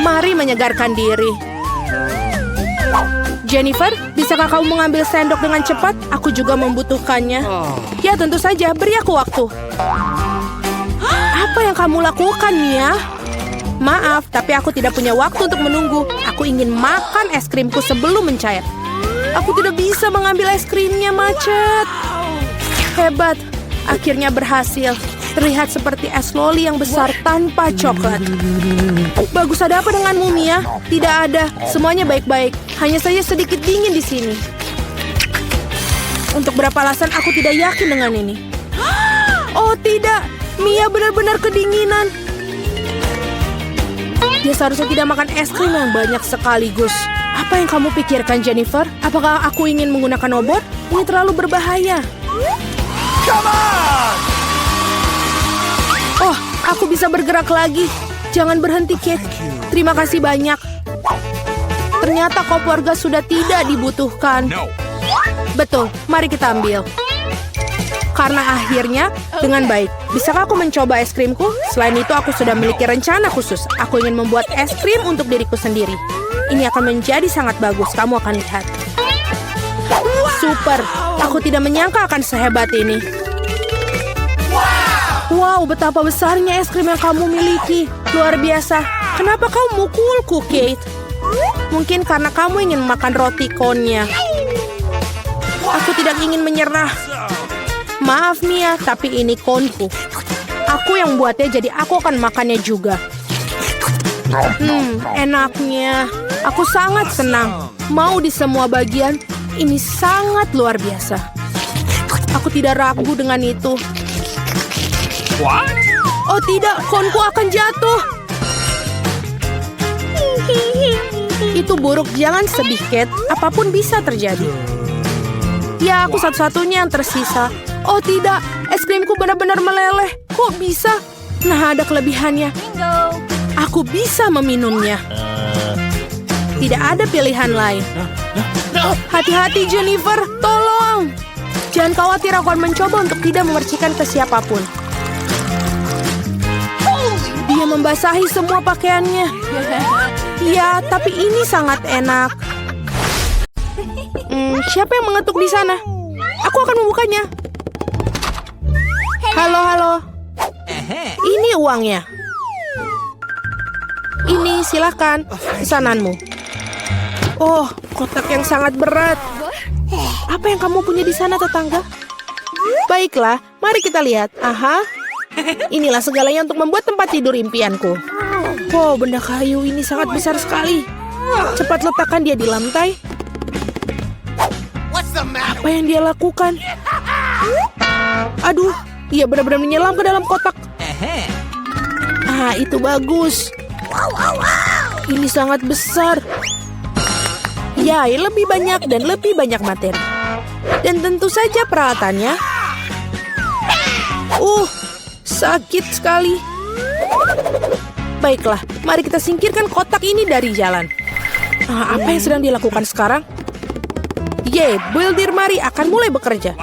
D: Mari menyegarkan diri. Jennifer, bisakah kamu mengambil sendok dengan cepat? Aku juga membutuhkannya. Ya, tentu saja. Beri aku waktu. Apa yang kamu lakukan, Mia? Maaf, tapi aku tidak punya waktu untuk menunggu. Aku ingin makan es krimku sebelum mencair. Aku tidak bisa mengambil es krimnya, macet. Hebat, akhirnya berhasil. Terlihat seperti es loli yang besar tanpa coklat. Bagus, ada apa denganmu, Mia? Tidak ada, semuanya baik-baik. Hanya saja sedikit dingin di sini. Untuk berapa alasan aku tidak yakin dengan ini. Oh tidak, Mia benar-benar kedinginan. Dia seharusnya tidak makan es krim yang banyak sekaligus. Apa yang kamu pikirkan, Jennifer? Apakah aku ingin menggunakan obor? Ini terlalu berbahaya. Oh, aku bisa bergerak lagi. Jangan berhenti, Kate. Terima kasih banyak. Ternyata kompor gas sudah tidak dibutuhkan. Betul, mari kita ambil. Karena akhirnya, dengan baik. Bisakah aku mencoba es krimku? Selain itu, aku sudah memiliki rencana khusus. Aku ingin membuat es krim untuk diriku sendiri. Ini akan menjadi sangat bagus, kamu akan lihat. Super, aku tidak menyangka akan sehebat ini. Wow, betapa besarnya es krim yang kamu miliki. Luar biasa. Kenapa kamu mukulku, Kate? Mungkin karena kamu ingin makan roti konnya. Aku tidak ingin menyerah. Maaf, Mia, tapi ini konku. Aku yang buatnya, jadi aku akan makannya juga. Enaknya. Aku sangat senang. Mau di semua bagian. Ini sangat luar biasa. Aku tidak ragu dengan itu.
F: What?
D: Oh tidak, konku akan jatuh. Itu buruk, jangan sedih, Cat. Apapun bisa terjadi. Ya, aku satu-satunya yang tersisa. Oh tidak, es krimku benar-benar meleleh. Kok bisa? Nah, ada kelebihannya. Aku bisa meminumnya. Tidak ada pilihan lain. Hati-hati, Jennifer. Tolong. Jangan khawatir, aku akan mencoba untuk tidak memercikan ke siapapun. Dia membasahi semua pakaiannya. Ya, tapi ini sangat enak. Siapa yang mengetuk di sana? Aku akan membukanya. Halo, halo. Ini uangnya. Ini silakan pesananmu. Oh, kotak yang sangat berat. Apa yang kamu punya di sana, tetangga? Baiklah, mari kita lihat. Aha. Inilah segalanya untuk membuat tempat tidur impianku. Oh, benda kayu ini sangat besar sekali. Cepat letakkan dia di lantai. Apa yang dia lakukan? Aduh, ia benar-benar menyelam ke dalam kotak. Ah, itu bagus. Ini sangat besar. Ya, lebih banyak dan lebih banyak materi. Dan tentu saja peralatannya. Sakit sekali. Baiklah, mari kita singkirkan kotak ini dari jalan. Apa yang sedang dilakukan sekarang? Builder Mari akan mulai bekerja.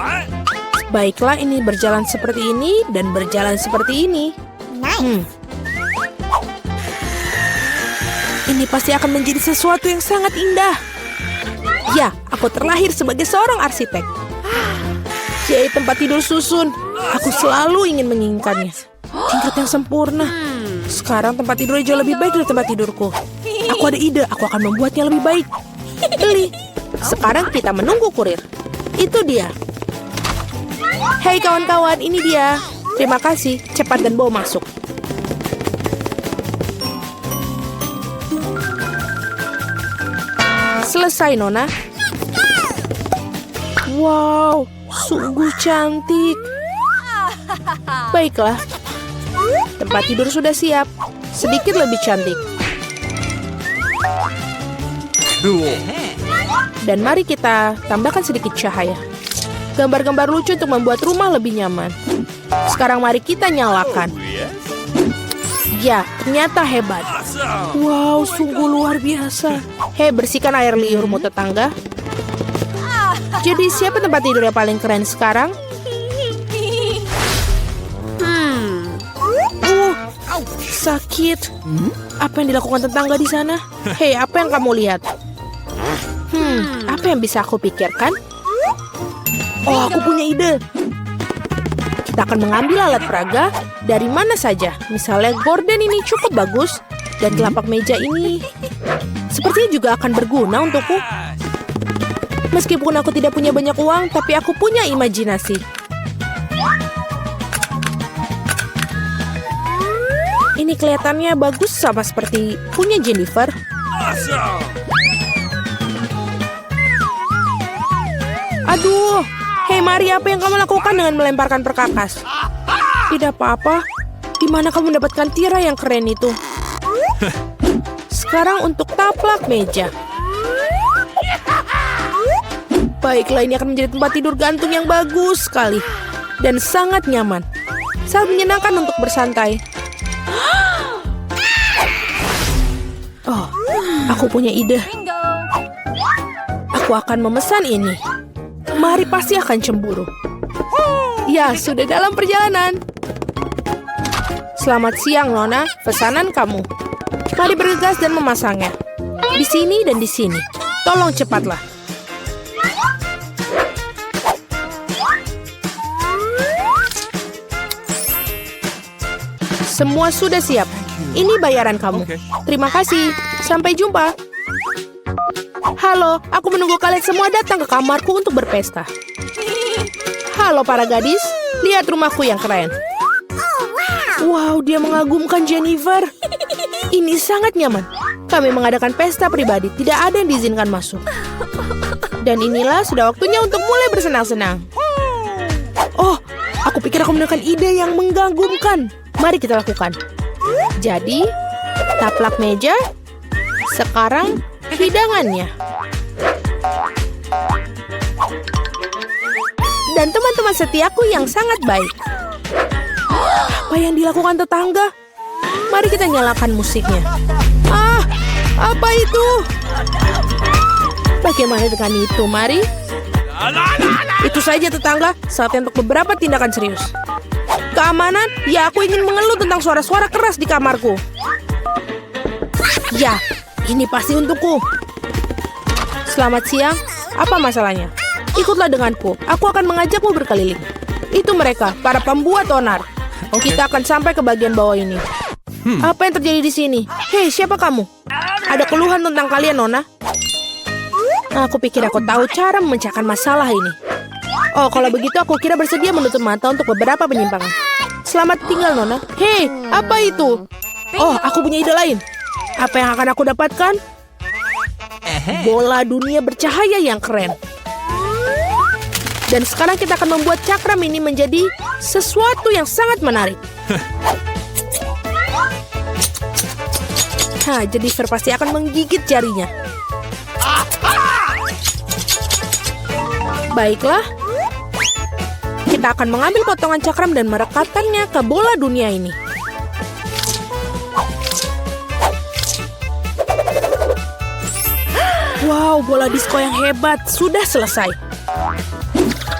D: Baiklah, ini berjalan seperti ini dan berjalan seperti ini. Ini pasti akan menjadi sesuatu yang sangat indah. Ya, aku terlahir sebagai seorang arsitek. Tempat tidur susun. Aku selalu ingin menginginkannya. Tingkat yang sempurna. Sekarang tempat tidurnya jauh lebih baik dari tempat tidurku. Aku ada ide, aku akan membuatnya lebih baik. Beli. Sekarang kita menunggu kurir. Itu dia. Hei kawan-kawan, ini dia. Terima kasih, cepat dan bawa masuk. Selesai, Nona. Wow, sungguh cantik. Baiklah. Tempat tidur sudah siap. Sedikit lebih cantik. Dan mari kita tambahkan sedikit cahaya. Gambar-gambar lucu untuk membuat rumah lebih nyaman. Sekarang mari kita nyalakan. Ya, ternyata hebat. Wow, sungguh luar biasa. Hei, bersihkan air liurmu, tetangga. Jadi siapa tempat tidur yang paling keren sekarang? Sakit. Apa yang dilakukan tetangga di sana? Hei, apa yang kamu lihat? Apa yang bisa aku pikirkan? Oh, aku punya ide. Kita akan mengambil alat peraga dari mana saja. Misalnya gorden ini cukup bagus. Dan telapak meja ini sepertinya juga akan berguna untukku. Meskipun aku tidak punya banyak uang, tapi aku punya imajinasi. Ini kelihatannya bagus sama seperti punya Jennifer. Aduh, hei Mari, apa yang kamu lakukan dengan melemparkan perkakas? Tidak apa-apa. Di mana kamu mendapatkan tirai yang keren itu? Sekarang untuk taplak meja. Baiklah, ini akan menjadi tempat tidur gantung yang bagus sekali. Dan sangat nyaman. Sangat menyenangkan untuk bersantai. Oh, aku punya ide. Aku akan memesan ini. Mari pasti akan cemburu. Ya, sudah dalam perjalanan. Selamat siang, Nona. Pesanan kamu. Mari bergegas dan memasangnya. Di sini dan di sini. Tolong cepatlah. Semua sudah siap. Ini bayaran kamu. Terima kasih. Sampai jumpa. Halo, aku menunggu kalian semua datang ke kamarku untuk berpesta. Halo para gadis, lihat rumahku yang keren. Wow, dia mengagumkan Jennifer. Ini sangat nyaman. Kami mengadakan pesta pribadi, tidak ada yang diizinkan masuk. Dan inilah sudah waktunya untuk mulai bersenang-senang. Oh, aku pikir aku menemukan ide yang mengganggukan. Mari kita lakukan. Jadi, taplak meja. Sekarang, hidangannya. Dan teman-teman setiaku yang sangat baik. Apa yang dilakukan tetangga? Mari kita nyalakan musiknya. Ah, apa itu? Bagaimana dengan itu, mari? Itu saja tetangga, saatnya untuk beberapa tindakan serius. Keamanan, ya aku ingin mengeluh tentang suara-suara keras di kamarku. Ya, ini pasti untukku. Selamat siang, apa masalahnya? Ikutlah denganku, aku akan mengajakmu berkeliling. Itu mereka, para pembuat onar. Kita akan sampai ke bagian bawah ini. Apa yang terjadi di sini? Hei, siapa kamu? Ada keluhan tentang kalian, Nona? Aku pikir aku tahu cara memecahkan masalah ini. Oh, kalau begitu aku kira bersedia menutup mata untuk beberapa penyimpangan. Selamat tinggal, Nona. Hei, apa itu? Oh, aku punya ide lain. Apa yang akan aku dapatkan? Bola dunia bercahaya yang keren. Dan sekarang kita akan membuat cakram ini menjadi sesuatu yang sangat menarik. Jennifer pasti akan menggigit jarinya. Baiklah. Kita akan mengambil potongan cakram dan merekatkannya ke bola dunia ini. Wow, bola disko yang hebat. Sudah selesai.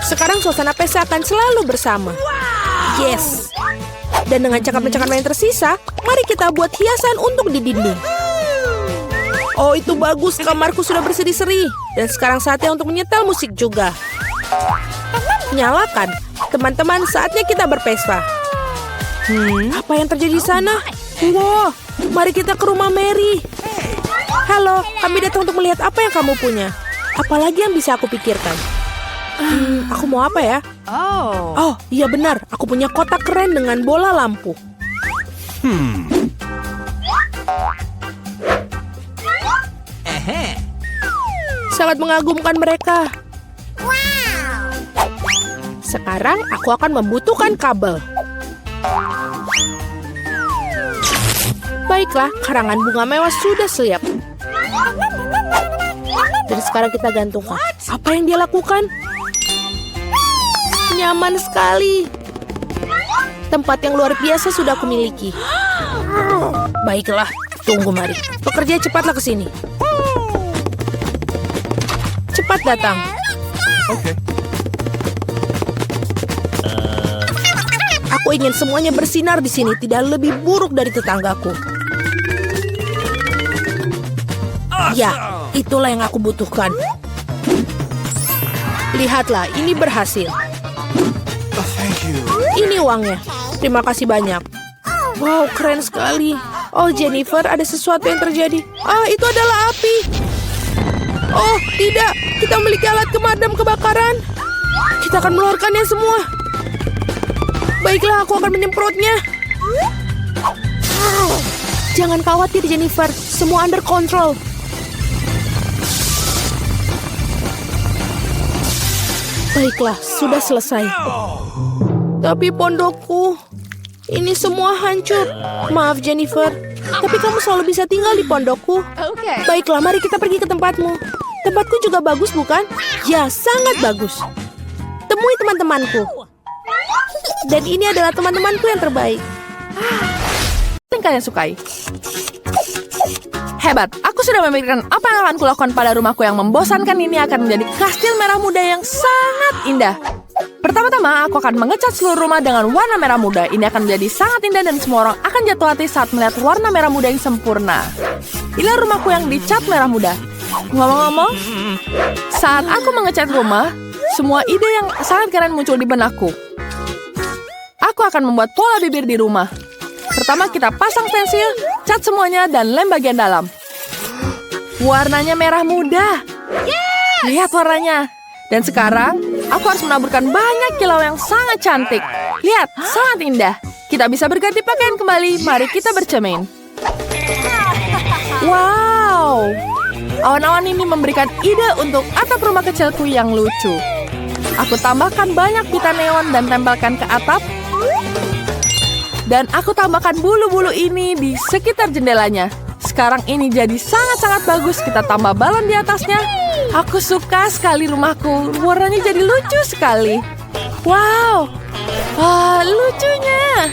D: Sekarang suasana pesta akan selalu bersama. Yes. Dan dengan cakram-cakram yang tersisa, mari kita buat hiasan untuk di dinding. Oh, itu bagus. Kamarku sudah berseri-seri. Dan sekarang saatnya untuk menyetel musik juga. Nyalakan. Teman-teman, saatnya kita berpesta. Apa yang terjadi di sana? Wow, mari kita ke rumah Mary. Halo, kami datang untuk melihat apa yang kamu punya. Apalagi yang bisa aku pikirkan? Aku mau apa ya? Oh, iya benar. Aku punya kotak keren dengan bola lampu. Sangat mengagumkan mereka. Sekarang aku akan membutuhkan kabel. Baiklah, karangan bunga mewah sudah siap. Dan sekarang kita gantungkan. Apa yang dia lakukan? Nyaman sekali. Tempat yang luar biasa sudah aku miliki. Baiklah, tunggu mari. Pekerja cepatlah ke sini. Cepat datang.
F: Okay.
D: Aku ingin semuanya bersinar di sini, tidak lebih buruk dari tetanggaku. Ya, itulah yang aku butuhkan. Lihatlah, ini berhasil.
F: Thank you.
D: Ini uangnya. Terima kasih banyak. Wow, keren sekali. Oh, Jennifer, ada sesuatu yang terjadi. Ah, itu adalah api. Oh, tidak. Kita memiliki alat pemadam kebakaran. Kita akan mengeluarkannya semua. Baiklah, aku akan menyemprotnya. Jangan khawatir, Jennifer. Semua under control. Baiklah, sudah selesai. Tapi pondokku, ini semua hancur. Maaf, Jennifer. Tapi kamu selalu bisa tinggal di pondokku. Baiklah, mari kita pergi ke tempatmu. Tempatku juga bagus, bukan? Ya, sangat bagus. Temui teman-temanku. Dan ini adalah teman-temanku yang terbaik.
B: Yang kalian sukai. Hebat, aku sudah memikirkan apa yang akan kulakukan pada rumahku yang membosankan ini akan menjadi kastil merah muda yang sangat indah. Pertama-tama, aku akan mengecat seluruh rumah dengan warna merah muda. Ini akan menjadi sangat indah dan semua orang akan jatuh hati saat melihat warna merah muda yang sempurna. Inilah rumahku yang dicat merah muda. Ngomong-ngomong, saat aku mengecat rumah, semua ide yang sangat keren muncul di benakku. Aku akan membuat pola bibir di rumah. Pertama kita pasang pensil, cat semuanya, dan lem bagian dalam. Warnanya merah muda. Lihat warnanya. Dan sekarang, aku harus menaburkan banyak kilau yang sangat cantik. Lihat, sangat indah. Kita bisa berganti pakaian kembali. Mari kita bercermin. Wow. Awan-awan ini memberikan ide untuk atap rumah kecilku yang lucu. Aku tambahkan banyak pita neon dan tempelkan ke atap. Dan aku tambahkan bulu-bulu ini di sekitar jendelanya. Sekarang ini jadi sangat-sangat bagus. Kita tambah balon di atasnya. Aku suka sekali rumahku. Warnanya jadi lucu sekali. Wow. Wah, lucunya.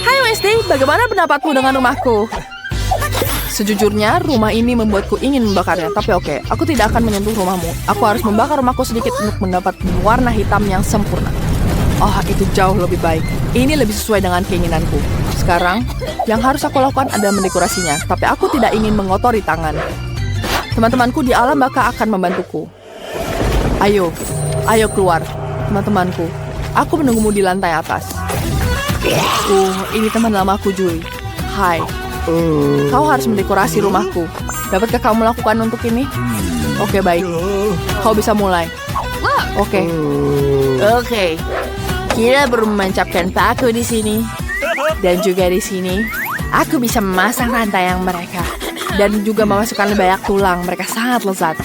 B: Hai Wednesday, bagaimana pendapatmu dengan rumahku? Sejujurnya, rumah ini membuatku ingin membakarnya. Tapi oke, aku tidak akan menyentuh rumahmu. Aku harus membakar rumahku sedikit untuk mendapat warna hitam yang sempurna. Oh, itu jauh lebih baik. Ini lebih sesuai dengan keinginanku. Sekarang, yang harus aku lakukan adalah mendekorasinya. Tapi aku tidak ingin mengotori tangan. Teman-temanku di alam baka akan membantuku. Ayo keluar, teman-temanku. Aku menunggumu di lantai atas. Ini teman lamaku, Julie. Hai. Kau harus mendekorasi rumahku. Dapatkah kamu melakukan untuk ini? Oke, baik. Kau bisa mulai. Oke. Kita perlu menancapkan paku di sini. Dan juga di sini. Aku bisa memasang rantai yang mereka. Dan juga memasukkan banyak tulang. Mereka sangat lezat.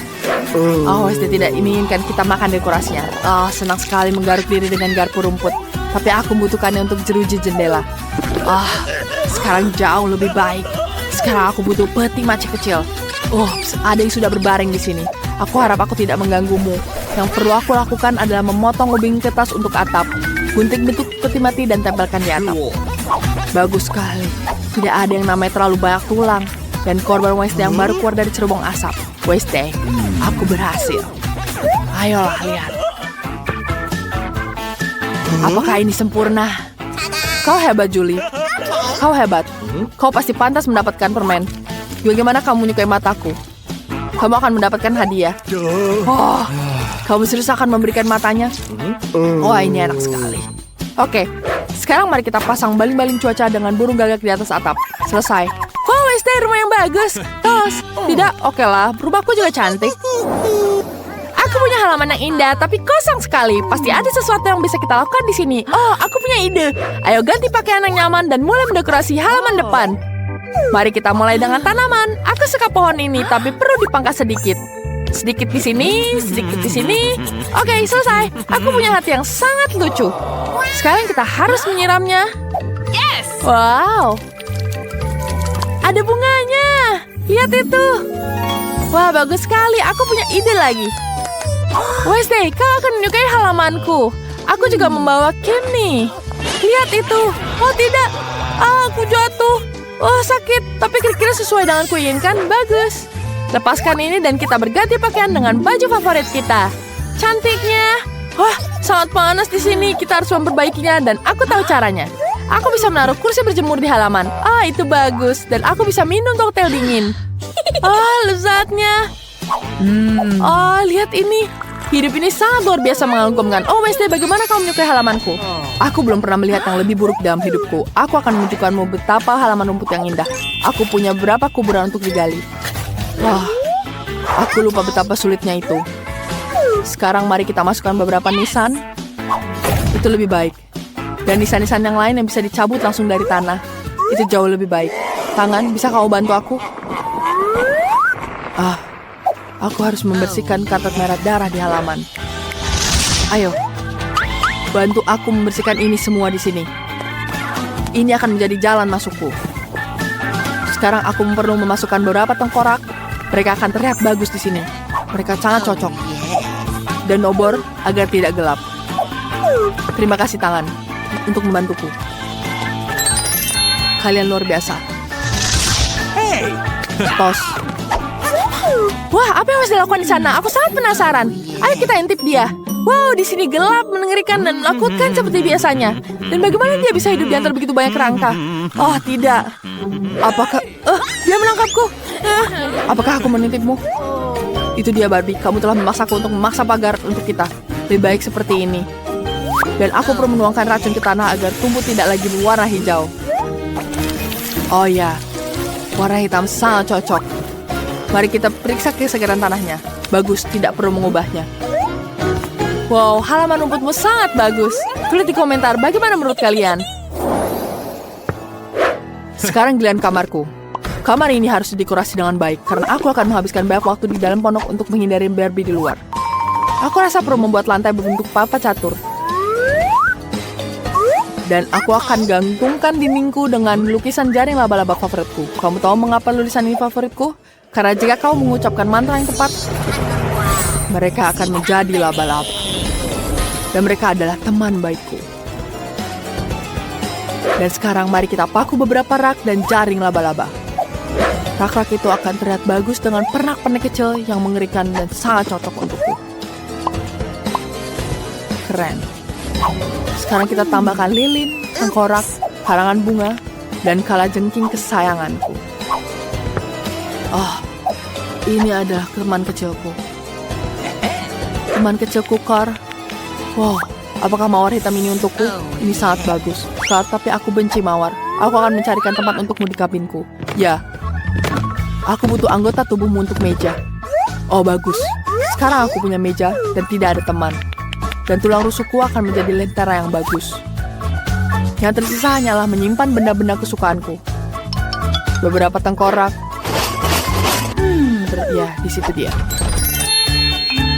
B: Oh, Wednesday tidak menginginkan kita makan dekorasinya. Oh, senang sekali menggaruk diri dengan garpu rumput. Tapi aku membutuhkannya untuk jeruji jendela. Sekarang jauh lebih baik. Sekarang aku butuh peti maci kecil. Ada yang sudah berbaring di sini. Aku harap aku tidak mengganggumu. Yang perlu aku lakukan adalah memotong ubin kertas untuk atap. Gunting bentuk peti mati dan tempelkan di atap. Bagus sekali. Tidak ada yang namanya terlalu banyak tulang. Dan korban Wednesday yang baru keluar dari cerobong asap. Wednesday, aku berhasil. Ayolah, lihat. Apakah ini sempurna? Kau hebat, Julie. Kau hebat. Kau pasti pantas mendapatkan permen. Bagaimana kamu menyukai mataku? Kamu akan mendapatkan hadiah. Kamu serius akan memberikan matanya? Ini enak sekali. Oke, sekarang mari kita pasang baling-baling cuaca dengan burung gagak di atas atap. Selesai. Wednesday, rumah yang bagus. Tidak, oke lah. Rumahku juga cantik. Aku punya halaman yang indah, tapi kosong sekali. Pasti ada sesuatu yang bisa kita lakukan di sini. Aku punya ide. Ayo ganti pakaian yang nyaman dan mulai mendekorasi halaman depan. Mari kita mulai dengan tanaman. Aku suka pohon ini, tapi perlu dipangkas sedikit. Sedikit di sini, sedikit di sini. Oke, selesai. Aku punya hati yang sangat lucu. Sekarang kita harus menyiramnya. Wow. Ada bunganya. Lihat itu. Wah, bagus sekali. Aku punya ide lagi. Wednesday, kau akan menyukai halamanku. Aku juga membawa Kim nih. Lihat itu. Oh, tidak. Aku jatuh. Sakit. Tapi kira-kira sesuai dengan kuinginkan. Bagus. Lepaskan ini dan kita berganti pakaian dengan baju favorit kita. Cantiknya. Wah, sangat panas di sini. Kita harus memperbaikinya dan aku tahu caranya. Aku bisa menaruh kursi berjemur di halaman. Itu bagus. Dan aku bisa minum koktail dingin. Lezatnya. Lihat ini. Hidup ini sangat luar biasa mengagumkan. Wednesday, bagaimana kamu menyukai halamanku? Aku belum pernah melihat yang lebih buruk dalam hidupku. Aku akan menunjukkanmu betapa halaman rumput yang indah. Aku punya beberapa kuburan untuk digali. Aku lupa betapa sulitnya itu. Sekarang mari kita masukkan beberapa nisan. Itu lebih baik. Dan nisan-nisan yang lain yang bisa dicabut langsung dari tanah. Itu jauh lebih baik. Tangan, bisa kau bantu aku? Aku harus membersihkan karpet merah darah di halaman. Ayo, bantu aku membersihkan ini semua di sini. Ini akan menjadi jalan masukku. Sekarang aku perlu memasukkan beberapa tengkorak. Mereka akan terlihat bagus di sini. Mereka sangat cocok. Dan obor agar tidak gelap. Terima kasih tangan untuk membantuku. Kalian luar biasa. Tos. Wah, apa yang harus dilakukan di sana? Aku sangat penasaran. Ayo kita intip dia. Wow, di sini gelap, mengerikan dan menakutkan seperti biasanya. Dan bagaimana dia bisa hidup di antara begitu banyak kerangka? Tidak. Apakah dia menangkapku? Apakah aku menitipmu? Itu dia, Barbie. Kamu telah memaksaku untuk memaksa pagar untuk kita. Lebih baik seperti ini. Dan aku perlu menuangkan racun ke tanah agar tumbuh tidak lagi berwarna hijau. Oh ya, warna hitam sangat cocok. Mari kita periksa kesegaran tanahnya. Bagus, tidak perlu mengubahnya. Wow, halaman rumputmu sangat bagus. Tulis di komentar bagaimana menurut kalian. Sekarang giliran kamarku.
E: Kamar ini harus didekorasi dengan baik, karena aku akan menghabiskan banyak waktu di dalam pondok untuk menghindari Barbie di luar. Aku rasa perlu membuat lantai berbentuk papat catur. Dan aku akan gantungkan dindingku dengan lukisan jaring laba-laba favoritku. Kamu tahu mengapa lukisan ini favoritku? Karena jika kau mengucapkan mantra yang tepat, mereka akan menjadi laba-laba. Dan mereka adalah teman baikku. Dan sekarang mari kita paku beberapa rak dan jaring laba-laba. Rak-rak itu akan terlihat bagus dengan pernak-pernik kecil yang mengerikan dan sangat cocok untukku. Keren. Sekarang kita tambahkan lilin, tengkorak, karangan bunga, dan kalajengking kesayanganku. Oh, ini adalah teman kecilku. Teman kecilku, Kor. Wow, apakah mawar hitam ini untukku? Ini sangat bagus. Kor, tapi aku benci mawar. Aku akan mencarikan tempat untukmu di kabinku. Ya, aku butuh anggota tubuhmu untuk meja. Oh, bagus. Sekarang aku punya meja dan tidak ada teman. Dan tulang rusukku akan menjadi lentera yang bagus. Yang tersisa hanyalah menyimpan benda-benda kesukaanku. Beberapa tengkorak. Ya, di situ dia.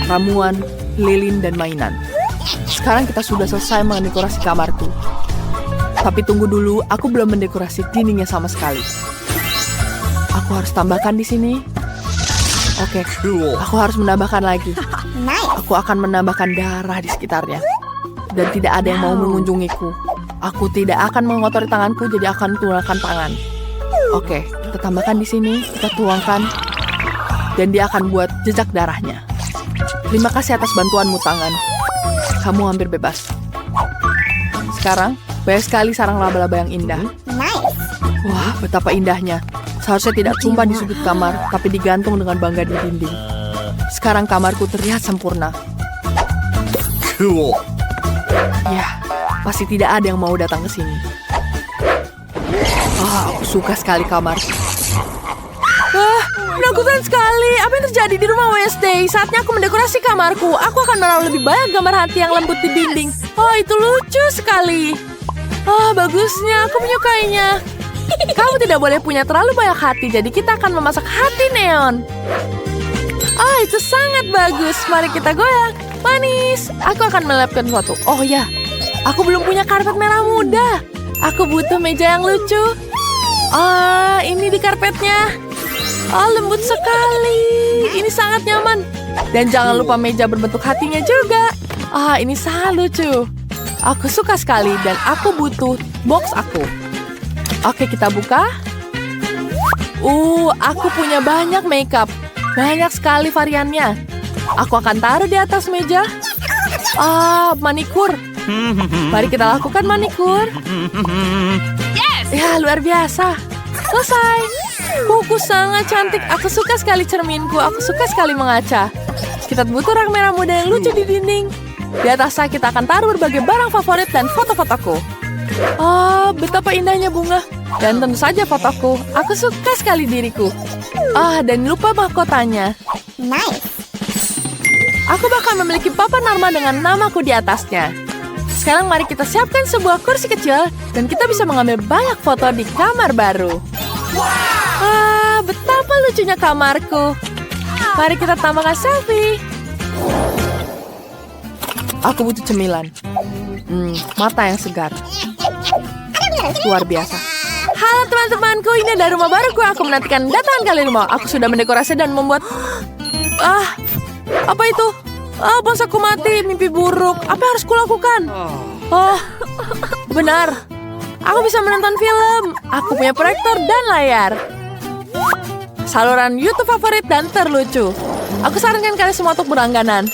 E: Ramuan, lilin, dan mainan. Sekarang kita sudah selesai mendekorasi kamarku. Tapi tunggu dulu, aku belum mendekorasi dindingnya sama sekali. Aku harus tambahkan di sini. Oke, aku harus menambahkan lagi. Aku akan menambahkan darah di sekitarnya. Dan tidak ada yang mau mengunjungiku. Aku tidak akan mengotori tanganku, jadi akan tuangkan tangan. Oke, kita tambahkan di sini, kita tuangkan. Dan dia akan buat jejak darahnya. Terima kasih atas bantuanmu, tangan. Kamu hampir bebas. Sekarang, banyak sekali sarang laba-laba yang indah. Wah, betapa indahnya. Seharusnya tidak tumpah di sudut kamar, tapi digantung dengan bangga di dinding. Sekarang kamarku terlihat sempurna.
F: Cool.
E: Ya, pasti tidak ada yang mau datang ke sini. Aku suka sekali kamar. Menakutkan sekali. Apa yang terjadi di rumah Wednesday? Saatnya aku mendekorasi kamarku. Aku akan menaruh lebih banyak gambar hati yang lembut di dinding. Oh, itu lucu sekali. Bagusnya. Aku menyukainya. Kamu tidak boleh punya terlalu banyak hati, jadi kita akan memasak hati neon. Itu sangat bagus. Mari kita goyang. Manis. Aku akan melelapkan sesuatu. Oh ya, aku belum punya karpet merah muda. Aku butuh meja yang lucu. Ini di karpetnya. Lembut sekali. Ini sangat nyaman. Dan jangan lupa meja berbentuk hatinya juga. Ini sangat lucu. Aku suka sekali dan aku butuh box aku. Oke, kita buka. Aku punya banyak makeup. Banyak sekali variannya. Aku akan taruh di atas meja. Manikur. Mari kita lakukan manikur. Ya, luar biasa. Selesai. Kuku sangat cantik. Aku suka sekali cerminku. Aku suka sekali mengaca. Kita butuh rak merah muda yang lucu di dinding. Di atasnya kita akan taruh berbagai barang favorit dan foto-fotoku. Betapa indahnya bunga. Dan tentu saja fotoku. Aku suka sekali diriku. Dan lupa mahkotanya.
G: Nice.
E: Aku bakal memiliki papan Norma dengan namaku di atasnya. Sekarang mari kita siapkan sebuah kursi kecil dan kita bisa mengambil banyak foto di kamar baru. Betapa lucunya kamarku. Mari kita tambahkan selfie. Aku butuh cemilan. Mata yang segar. Luar biasa. Halo teman-temanku, ini adalah rumah baruku. Aku menantikan datangan kalian rumah. Aku sudah mendekorasi dan membuat... apa itu? Ponselku mati, mimpi buruk. Apa yang harus kulakukan? Benar. Aku bisa menonton film. Aku punya proyektor dan layar. Saluran YouTube favorit dan terlucu. Aku sarankan kalian semua untuk berlangganan.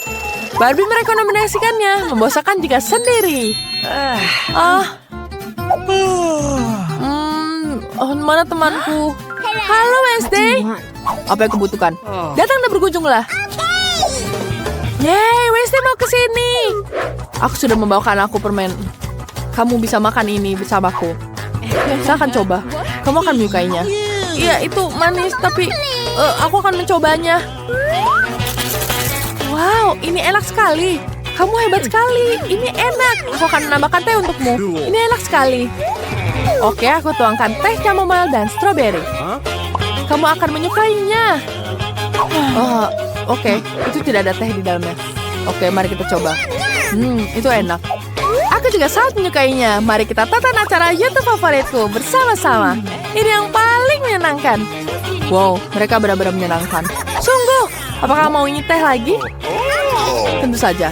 E: Barbie merekomendasikannya. Membosankan jika sendiri. Mana temanku? Halo Wednesday. Apa yang kubutuhkan? Datang dan berkunjunglah. Yeay, Wednesday mau ke sini. Aku sudah membawakan aku permen. Kamu bisa makan ini bersamaku. Silakan coba. Kamu akan menyukainya. Iya, itu manis, tapi aku akan mencobanya. Wow, ini enak sekali. Kamu hebat sekali. Ini enak. Aku akan menambahkan teh untukmu. Ini enak sekali. Oke, aku tuangkan teh chamomile dan stroberi.
G: Kamu akan menyukainya. Oh, oke. Itu tidak ada teh di dalamnya. Oke, mari kita coba. Itu enak. Aku juga sangat menyukainya. Mari kita tonton acara YouTube favoritku bersama-sama. Ini yang paling menyenangkan. Wow, mereka benar-benar menyenangkan. Sungguh, apakah mau ini teh lagi? Tentu saja.